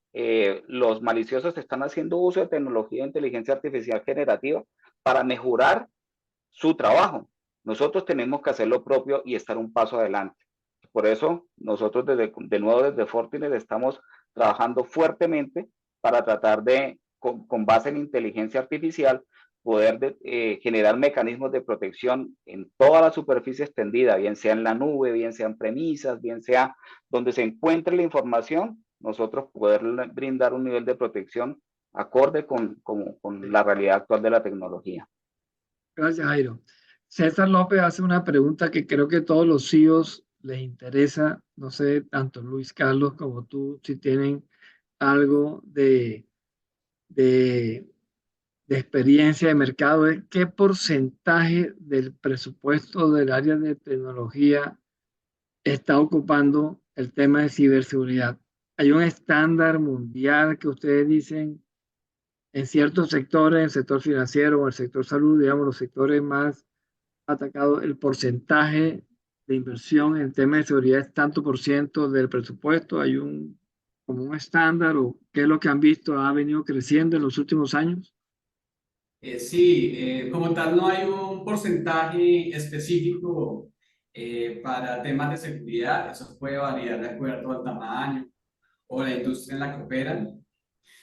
los maliciosos están haciendo uso de tecnología de inteligencia artificial generativa para mejorar su trabajo. Nosotros tenemos que hacer lo propio y estar un paso adelante. Por eso nosotros de nuevo desde Fortinet estamos trabajando fuertemente para tratar de, con base en inteligencia artificial, poder generar mecanismos de protección en toda la superficie extendida, bien sea en la nube, bien sea en premisas, bien sea donde se encuentre la información, nosotros poder brindar un nivel de protección acorde con la realidad actual de la tecnología. Gracias, Jairo. César López hace una pregunta que creo que todos los CEOs les interesa. No sé, tanto Luis Carlos como tú, si tienen algo de experiencia de mercado. ¿Qué porcentaje del presupuesto del área de tecnología está ocupando el tema de ciberseguridad? ¿Hay un estándar mundial que ustedes dicen en ciertos sectores, en el sector financiero o el sector salud, digamos, los sectores más atacados, el porcentaje de inversión en temas de seguridad es tanto por ciento del presupuesto? ¿Hay como un estándar o qué es lo que han visto ha venido creciendo en los últimos años? Sí, como tal no hay un porcentaje específico para temas de seguridad, eso puede variar de acuerdo al tamaño o la industria en la que operan.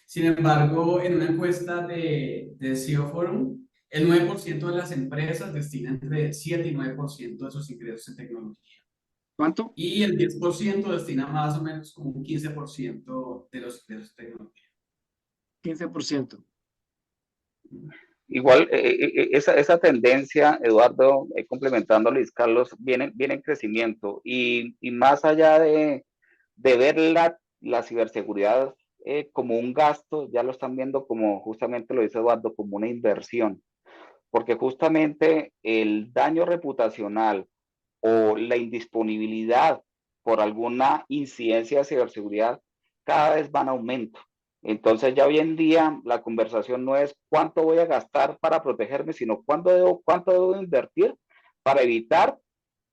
Sin embargo, en una encuesta de CEO Forum, el 9% de las empresas destina entre 7 y 9% de sus ingresos en tecnología. ¿Cuánto? Y el 10% destina más o menos como un 15% de los ingresos en tecnología. 15%. Igual, esa tendencia, Eduardo, complementando a Luis Carlos, viene en crecimiento y más allá de ver la ciberseguridad como un gasto, ya lo están viendo como, justamente lo dice Eduardo, como una inversión, porque justamente el daño reputacional o la indisponibilidad por alguna incidencia de ciberseguridad cada vez va en aumento. Entonces ya hoy en día la conversación no es cuánto voy a gastar para protegerme, sino cuánto debo invertir para evitar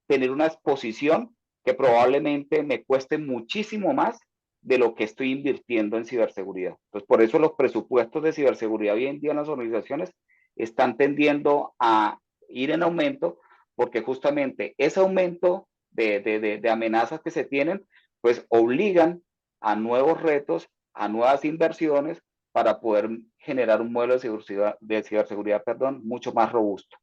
tener una exposición que probablemente me cueste muchísimo más de lo que estoy invirtiendo en ciberseguridad. Entonces, por eso los presupuestos de ciberseguridad hoy en día en las organizaciones están tendiendo a ir en aumento, porque justamente ese aumento de amenazas que se tienen, pues obligan a nuevos retos, a nuevas inversiones para poder generar un modelo de ciberseguridad, mucho más robusto.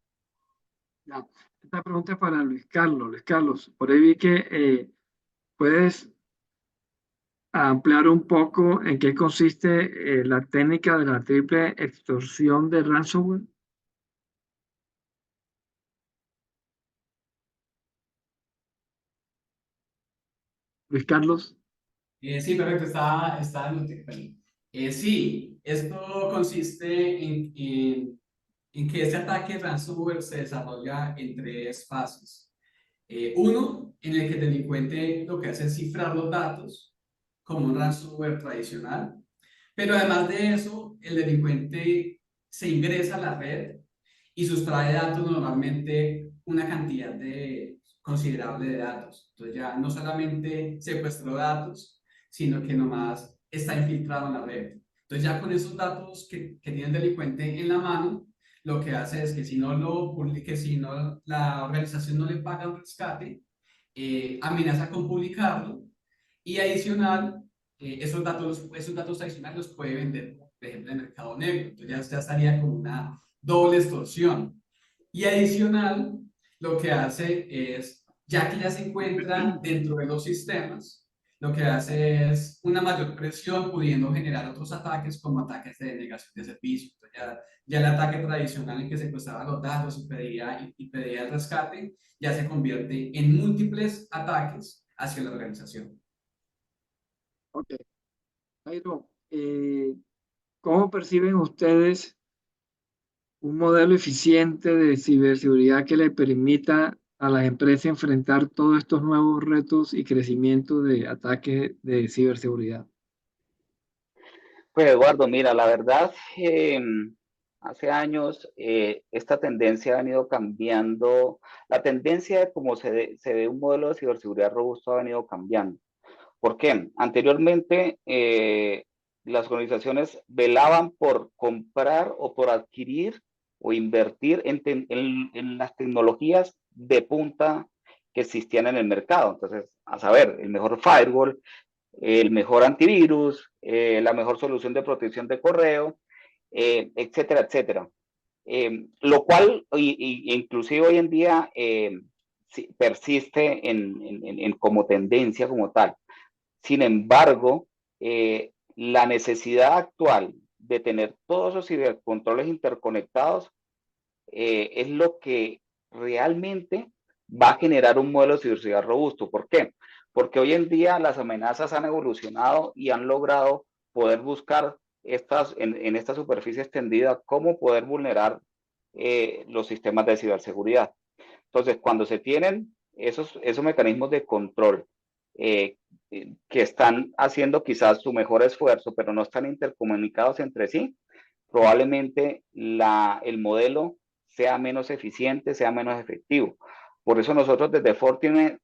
Ya. Esta pregunta es para Luis Carlos. Luis Carlos, por ahí vi que puedes ampliar un poco en qué consiste la técnica de la triple extorsión de ransomware. Luis Carlos. Sí, perfecto, está en el sí, esto consiste en que este ataque ransomware se desarrolla en tres fases. Uno, en el que el delincuente lo que hace es cifrar los datos, como un ransomware tradicional, pero además de eso, el delincuente se ingresa a la red y sustrae datos, normalmente una cantidad considerable de datos. Entonces ya no solamente secuestró datos, sino que nomás está infiltrado en la red. Entonces ya con esos datos que tiene el delincuente en la mano, lo que hace es que si no lo publique, si no la organización no le paga un rescate, amenaza con publicarlo y adicional, esos datos adicionales los puede vender, por ejemplo, en el mercado negro. Entonces ya estaría con una doble extorsión. Y adicional, lo que hace es, ya que ya se encuentra dentro de los sistemas, lo que hace es una mayor presión, pudiendo generar otros ataques como ataques de denegación de servicio. Entonces ya el ataque tradicional en que secuestraba los datos y pedía el rescate, ya se convierte en múltiples ataques hacia la organización. Ok. Jairo, ¿cómo perciben ustedes un modelo eficiente de ciberseguridad que le permita a las empresas enfrentar todos estos nuevos retos y crecimiento de ataques de ciberseguridad? Pues Eduardo, mira, la verdad, hace años esta tendencia ha venido cambiando. La tendencia de cómo se ve un modelo de ciberseguridad robusto ha venido cambiando. ¿Por qué? Anteriormente, las organizaciones velaban por comprar o por adquirir o invertir en las tecnologías de punta que existían en el mercado. Entonces, a saber, el mejor firewall, el mejor antivirus, la mejor solución de protección de correo, etcétera, etcétera. Lo cual, inclusive hoy en día, persiste como tendencia como tal. Sin embargo, la necesidad actual de tener todos esos cibercontroles interconectados es lo que realmente va a generar un modelo de ciberseguridad robusto. ¿Por qué? Porque hoy en día las amenazas han evolucionado y han logrado poder buscar en esta superficie extendida cómo poder vulnerar los sistemas de ciberseguridad. Entonces, cuando se tienen esos mecanismos de control que están haciendo quizás su mejor esfuerzo, pero no están intercomunicados entre sí, probablemente el modelo sea menos eficiente, sea menos efectivo. Por eso nosotros desde Fortinet,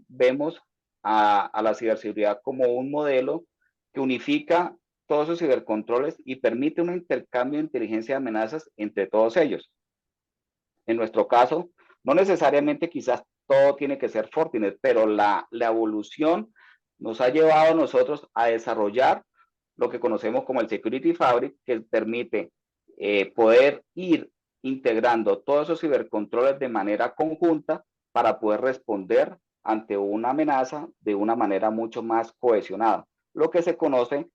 vemos a la ciberseguridad como un modelo que unifica todos esos cibercontroles y permite un intercambio de inteligencia de amenazas entre todos ellos. En nuestro caso, no necesariamente quizás todo tiene que ser Fortinet, pero la evolución nos ha llevado a nosotros a desarrollar lo que conocemos como el Security Fabric, que permite poder ir integrando todos esos cibercontroles de manera conjunta para poder responder ante una amenaza de una manera mucho más cohesionada, lo que se conoce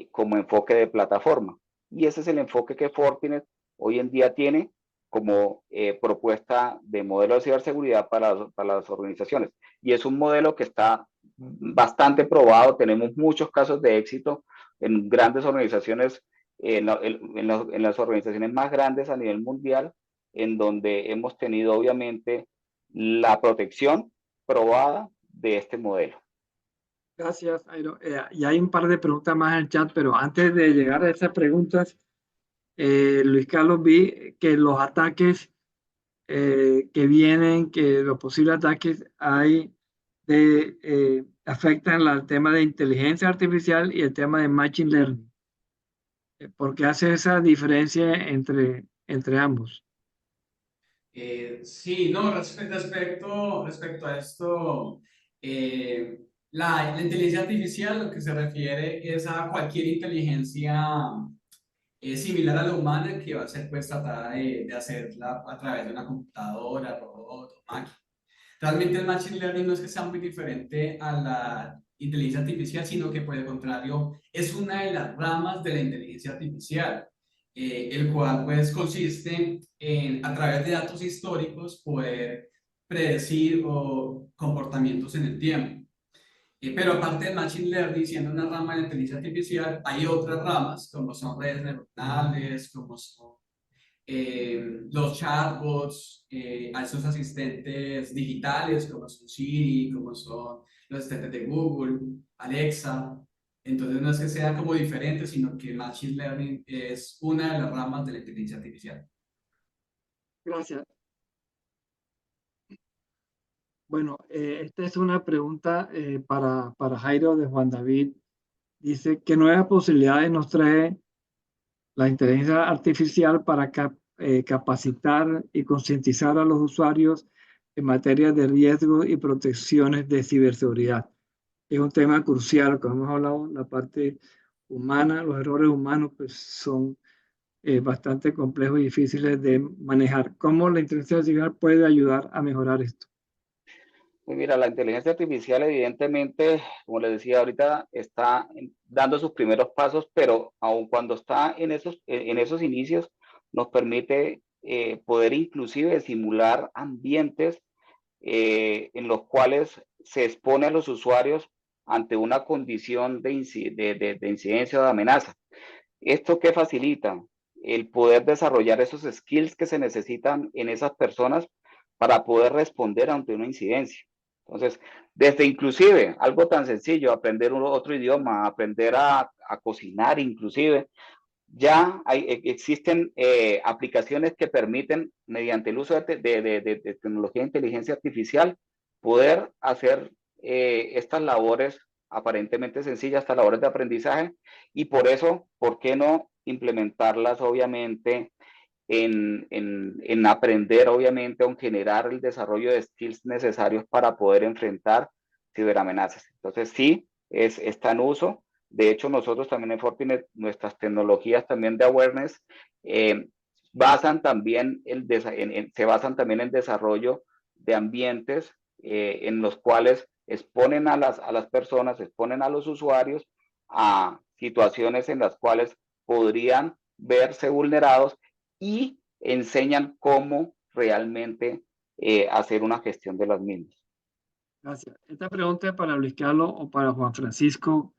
como enfoque de plataforma. Y ese es el enfoque que Fortinet hoy en día tiene como propuesta de modelo de ciberseguridad para las organizaciones. Y es un modelo que está bastante probado, tenemos muchos casos de éxito en grandes organizaciones, en las organizaciones más grandes a nivel mundial, en donde hemos tenido obviamente la protección probada de este modelo. Gracias, Jairo. Y hay un par de preguntas más en el chat, pero antes de llegar a esas preguntas, Luis Carlos, vi que los ataques que vienen, que los posibles ataques afectan el tema de inteligencia artificial y el tema de machine learning. ¿Por qué hace esa diferencia entre ambos? Sí, no, respecto a esto, la inteligencia artificial lo que se refiere es a cualquier inteligencia similar a la humana que va a ser pues tratada de hacerla a través de una computadora, robot o máquina. Realmente el machine learning no es que sea muy diferente a la inteligencia artificial, sino que por el contrario es una de las ramas de la inteligencia artificial, el cual pues consiste en a través de datos históricos poder predecir comportamientos en el tiempo. Pero aparte del machine learning, siendo una rama de la inteligencia artificial, hay otras ramas como son redes neuronales, como son los chatbots, a esos asistentes digitales como son Siri, como son los asistentes de Google, Alexa. Entonces no es que sea como diferente, sino que el Machine Learning es una de las ramas de la inteligencia artificial. Gracias. Bueno, esta es una pregunta para Jairo de Juan David. Dice, ¿qué nuevas posibilidades nos trae la inteligencia artificial para capacitar y concientizar a los usuarios en materia de riesgos y protecciones de ciberseguridad? Es un tema crucial, como hemos hablado, la parte humana, los errores humanos pues, son bastante complejos y difíciles de manejar. ¿Cómo la inteligencia artificial puede ayudar a mejorar esto? Pues mira, la inteligencia artificial evidentemente, como les decía ahorita, está dando sus primeros pasos, pero aun cuando está en esos inicios, nos permite poder inclusive simular ambientes en los cuales se expone a los usuarios ante una condición de incidencia o de amenaza. ¿Esto qué facilita? El poder desarrollar esos skills que se necesitan en esas personas para poder responder ante una incidencia. Entonces, desde inclusive algo tan sencillo, aprender otro idioma, aprender a cocinar inclusive, ya existen aplicaciones que permiten, mediante el uso de tecnología de inteligencia artificial, poder hacer estas labores aparentemente sencillas, estas labores de aprendizaje, y por eso, ¿por qué no implementarlas obviamente en aprender obviamente o en generar el desarrollo de skills necesarios para poder enfrentar ciberamenazas? Entonces sí, está en uso. De hecho, nosotros también en Fortinet, nuestras tecnologías también de awareness se basan también en desarrollo de ambientes en los cuales exponen a las personas, exponen a los usuarios a situaciones en las cuales podrían verse vulnerados y enseñan cómo realmente hacer una gestión de las mismas. Gracias. Esta pregunta es para Luis Carlos o para Juan Francisco.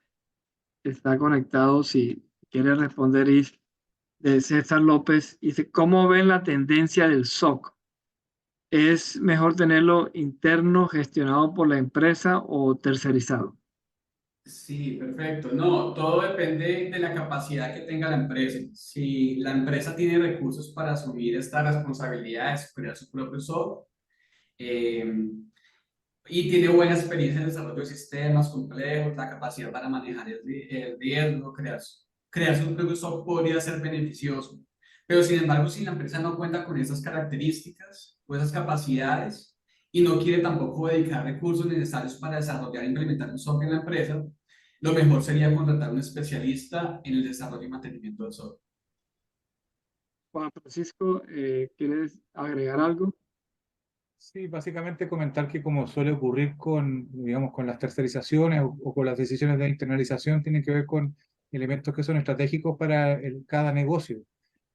Está conectado, si quiere responder, de César López. Dice, ¿cómo ven la tendencia del SOC? ¿Es mejor tenerlo interno, gestionado por la empresa o tercerizado? Sí, perfecto. No, todo depende de la capacidad que tenga la empresa. Si la empresa tiene recursos para asumir esta responsabilidad de crear su propio SOC, y tiene buena experiencia en el desarrollo de sistemas complejos, la capacidad para manejar el riesgo, crear su propio SOC podría ser beneficioso. Pero sin embargo, si la empresa no cuenta con esas características o esas capacidades y no quiere tampoco dedicar recursos necesarios para desarrollar e implementar un SOC en la empresa, lo mejor sería contratar a un especialista en el desarrollo y mantenimiento del SOC. Juan Francisco, ¿quieres agregar algo? Sí, básicamente comentar que como suele ocurrir digamos, con las tercerizaciones o con las decisiones de internalización, tienen que ver con elementos que son estratégicos para cada negocio.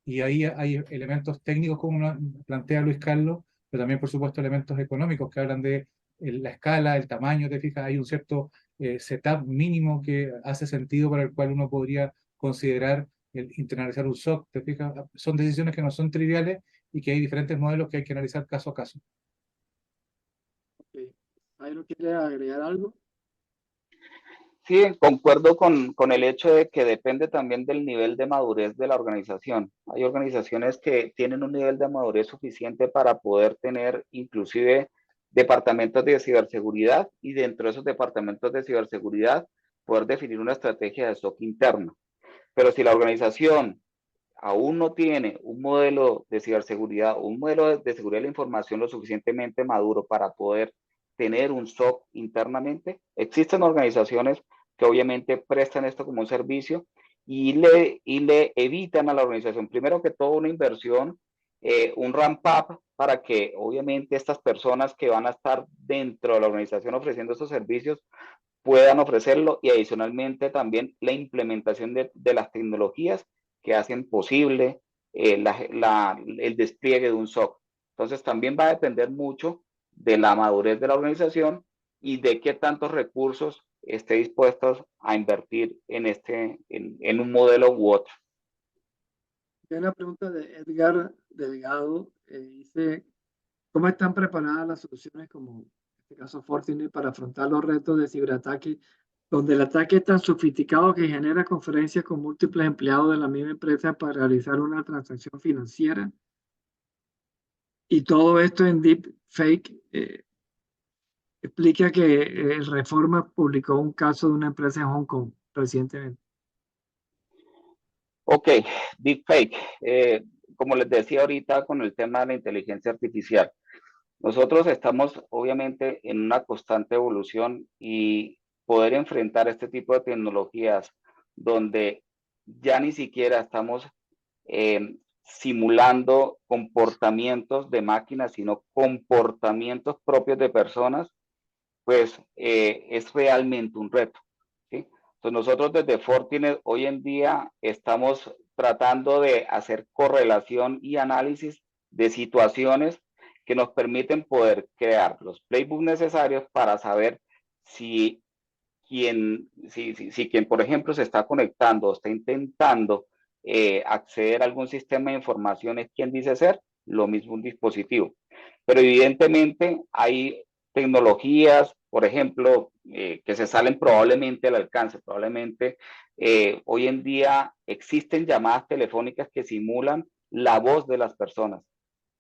y ahí hay elementos técnicos como plantea Luis Carlos, pero también por supuesto elementos económicos que hablan de la escala, el tamaño, te fijas, hay un cierto setup mínimo que hace sentido para el cual uno podría considerar el internalizar un SOC, te fijas, son decisiones que no son triviales y que hay diferentes modelos que hay que analizar caso a caso. Okay. ¿Jairo quiere agregar algo? Sí, concuerdo con el hecho de que depende también del nivel de madurez de la organización. Hay organizaciones que tienen un nivel de madurez suficiente para poder tener inclusive departamentos de ciberseguridad y dentro de esos departamentos de ciberseguridad poder definir una estrategia de SOC interno. Pero si la organización aún no tiene un modelo de ciberseguridad, un modelo de seguridad de la información lo suficientemente maduro para poder tener un SOC internamente, existen organizaciones que obviamente prestan esto como un servicio y le evitan a la organización, primero que todo, una inversión, un ramp up para que obviamente estas personas que van a estar dentro de la organización ofreciendo estos servicios puedan ofrecerlo y adicionalmente también la implementación de las tecnologías que hacen posible el despliegue de un SOC. Entonces también va a depender mucho de la madurez de la organización y de qué tantos recursos esté dispuestos a invertir en un modelo u otro. Hay una pregunta de Edgar Delgado, dice, ¿cómo están preparadas las soluciones como en este caso Fortinet para afrontar los retos de ciberataque, donde el ataque es tan sofisticado que genera conferencias con múltiples empleados de la misma empresa para realizar una transacción financiera? Y todo esto en deepfake. Explica que Reforma publicó un caso de una empresa en Hong Kong recientemente. Ok, deepfake. Como les decía ahorita con el tema de la inteligencia artificial, nosotros estamos obviamente en una constante evolución y poder enfrentar este tipo de tecnologías donde ya ni siquiera estamos simulando comportamientos de máquinas, sino comportamientos propios de personas, pues es realmente un reto, ¿sí? Entonces nosotros desde Fortinet hoy en día estamos tratando de hacer correlación y análisis de situaciones que nos permiten poder crear los playbooks necesarios para saber si quien, por ejemplo, se está conectando o está intentando acceder a algún sistema de información es quien dice ser, lo mismo un dispositivo. Pero evidentemente hay tecnologías, por ejemplo, que se salen probablemente al alcance. Probablemente hoy en día existen llamadas telefónicas que simulan la voz de las personas.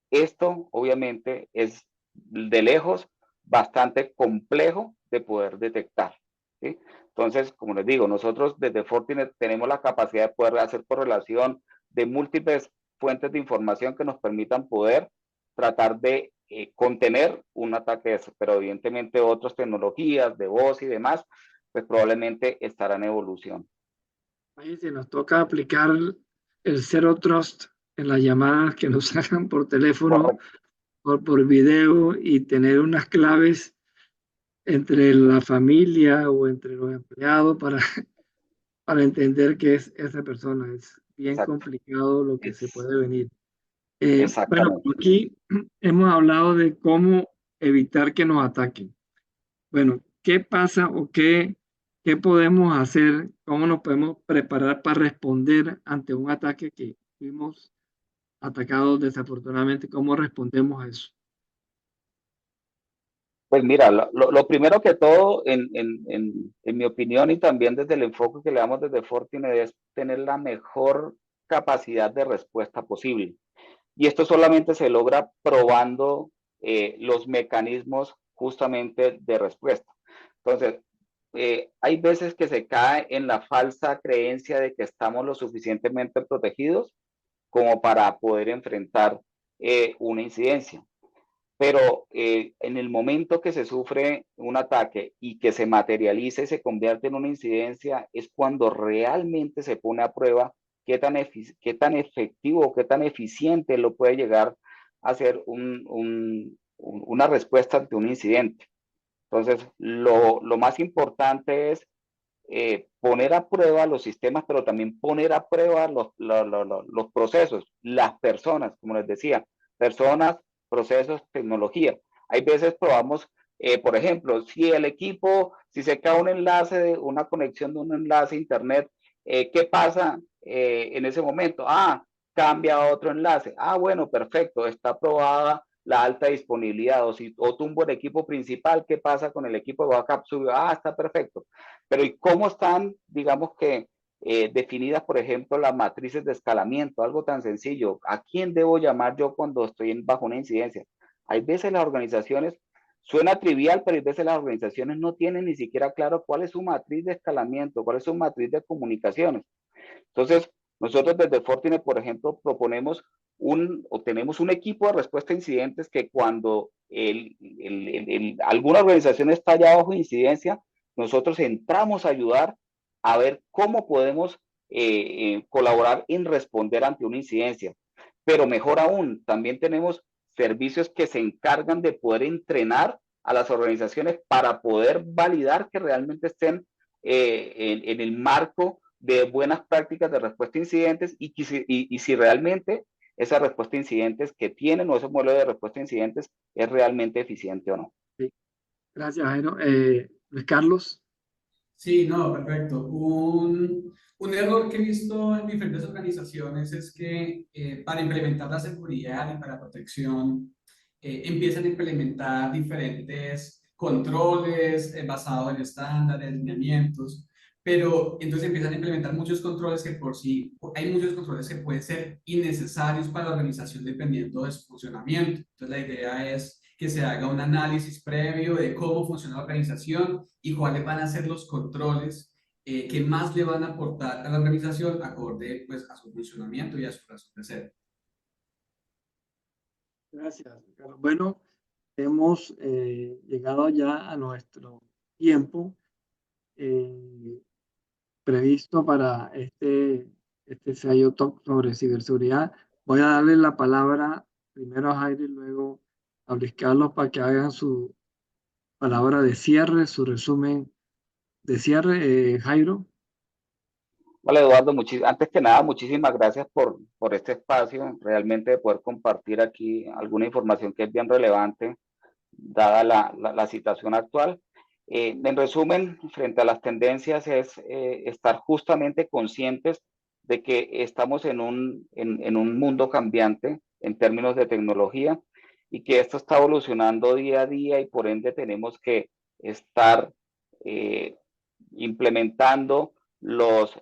Esto obviamente es de lejos bastante complejo de poder detectar, ¿sí? Entonces, como les digo, nosotros desde Fortinet tenemos la capacidad de poder hacer correlación de múltiples fuentes de información que nos permitan poder tratar de contener un ataque de eso, pero evidentemente otras tecnologías de voz y demás, pues probablemente estarán en evolución. Ahí se nos toca aplicar el Zero Trust en las llamadas que nos hagan por teléfono o por video y tener unas claves entre la familia o entre los empleados para entender que es esa persona. Es bien complicado lo que se puede venir. Bueno, aquí hemos hablado de cómo evitar que nos ataquen. Bueno, ¿qué pasa o qué podemos hacer? ¿Cómo nos podemos preparar para responder ante un ataque que fuimos atacados desafortunadamente? ¿Cómo respondemos a eso? Pues mira, lo primero que todo, en mi opinión y también desde el enfoque que le damos desde Fortinet, es tener la mejor capacidad de respuesta posible. Y esto solamente se logra probando los mecanismos justamente de respuesta. Entonces, hay veces que se cae en la falsa creencia de que estamos lo suficientemente protegidos como para poder enfrentar una incidencia. Pero en el momento que se sufre un ataque y que se materializa y se convierte en una incidencia, es cuando realmente se pone a prueba qué tan efectivo o qué tan eficiente lo puede llegar a ser una respuesta ante un incidente. Entonces, lo más importante es poner a prueba los sistemas, pero también poner a prueba los procesos, las personas, como les decía, personas, procesos, tecnología. Hay veces probamos, por ejemplo, si el equipo, si se cae un enlace, una conexión de un enlace a internet, ¿qué pasa en ese momento? Ah, cambia a otro enlace. Ah, bueno, perfecto, está aprobada la alta disponibilidad. O tumbo el equipo principal, ¿qué pasa con el equipo de backup? Subió, ah, está perfecto. Pero ¿y cómo están, digamos que, definidas, por ejemplo, las matrices de escalamiento? Algo tan sencillo. ¿A quién debo llamar yo cuando estoy bajo una incidencia? Hay veces las organizaciones, suena trivial, pero hay veces las organizaciones no tienen ni siquiera claro cuál es su matriz de escalamiento, cuál es su matriz de comunicaciones. Entonces, nosotros desde Fortinet, por ejemplo, proponemos o tenemos un equipo de respuesta a incidentes que cuando alguna organización está ya bajo incidencia, nosotros entramos a ayudar a ver cómo podemos colaborar en responder ante una incidencia. Pero mejor aún, también tenemos servicios que se encargan de poder entrenar a las organizaciones para poder validar que realmente estén en el marco de buenas prácticas de respuesta a incidentes y si realmente esa respuesta a incidentes que tienen o ese modelo de respuesta a incidentes es realmente eficiente o no. Sí. Gracias, Jairo. Luis Carlos. Sí, no, perfecto. Un error que he visto en diferentes organizaciones es que para implementar la seguridad y para protección empiezan a implementar diferentes controles basados en estándares, lineamientos, pero entonces empiezan a implementar muchos controles que por sí, hay muchos controles que pueden ser innecesarios para la organización dependiendo de su funcionamiento. Entonces la idea es que se haga un análisis previo de cómo funciona la organización y cuáles van a ser los controles que más le van a aportar a la organización acorde pues, a su funcionamiento y a su razón de ser. Gracias, Carlos. Bueno, hemos llegado ya a nuestro tiempo previsto para este ensayo talk sobre ciberseguridad. Voy a darle la palabra primero a Jairo y luego a Luis Carlos para que hagan su palabra de cierre, su resumen de cierre. Jairo. Vale, Eduardo, antes que nada, muchísimas gracias por este espacio, realmente de poder compartir aquí alguna información que es bien relevante, dada la situación actual. En resumen, frente a las tendencias es estar justamente conscientes de que estamos en un mundo cambiante en términos de tecnología y que esto está evolucionando día a día y por ende tenemos que estar implementando los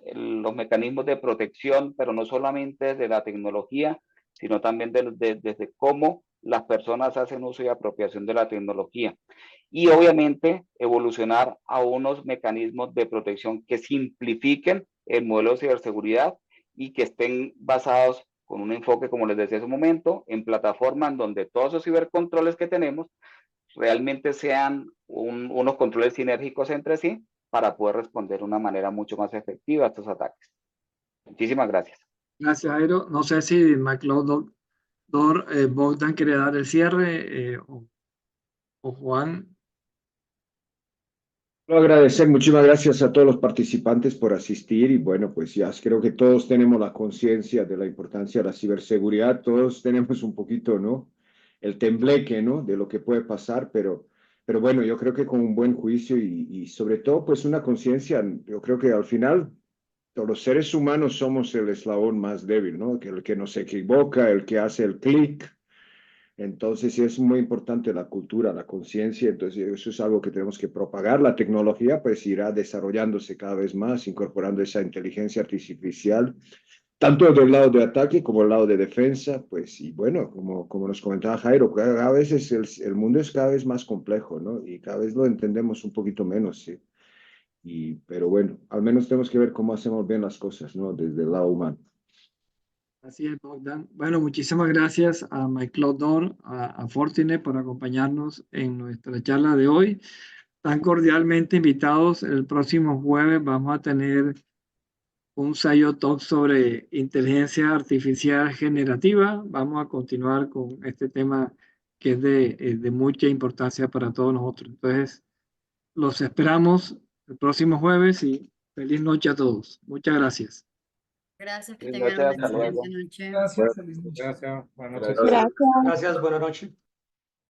mecanismos de protección, pero no solamente desde la tecnología, sino también desde cómo las personas hacen uso y apropiación de la tecnología. Y obviamente evolucionar a unos mecanismos de protección que simplifiquen el modelo de ciberseguridad y que estén basados con un enfoque, como les decía hace un momento, en plataformas donde todos esos cibercontroles que tenemos realmente sean unos controles sinérgicos entre sí para poder responder de una manera mucho más efectiva a estos ataques. Muchísimas gracias. Gracias, Jairo. No sé si McLeod Bogdan quiere dar el cierre o Juan. Quiero agradecer, muchísimas gracias a todos los participantes por asistir y bueno, pues ya creo que todos tenemos la conciencia de la importancia de la ciberseguridad, todos tenemos un poquito, ¿no? El tembleque, ¿no? De lo que puede pasar, pero bueno, yo creo que con un buen juicio y sobre todo pues una conciencia, yo creo que al final todos los seres humanos somos el eslabón más débil, ¿no? Que el que nos equivoca, el que hace el clic. Entonces, sí es muy importante la cultura, la conciencia, entonces eso es algo que tenemos que propagar. La tecnología pues irá desarrollándose cada vez más, incorporando esa inteligencia artificial, tanto del lado de ataque como del lado de defensa, pues y bueno, como nos comentaba Jairo, a veces el mundo es cada vez más complejo, ¿no? Y cada vez lo entendemos un poquito menos, ¿sí? Pero bueno, al menos tenemos que ver cómo hacemos bien las cosas, ¿no? Desde el lado humano. Así es, Bogdan. Bueno, muchísimas gracias a McLeod Dor, a Fortinet por acompañarnos en nuestra charla de hoy. Están cordialmente invitados. El próximo jueves vamos a tener un Sayo Talk sobre inteligencia artificial generativa. Vamos a continuar con este tema que es de mucha importancia para todos nosotros. Entonces, los esperamos el próximo jueves y Feliz noche a todos. Muchas gracias. Gracias, que Feliz tengan noche, una hasta luego. excelente noche. Gracias, feliz noche. Gracias, buenas noches. Buenas noches. Gracias, buenas noches.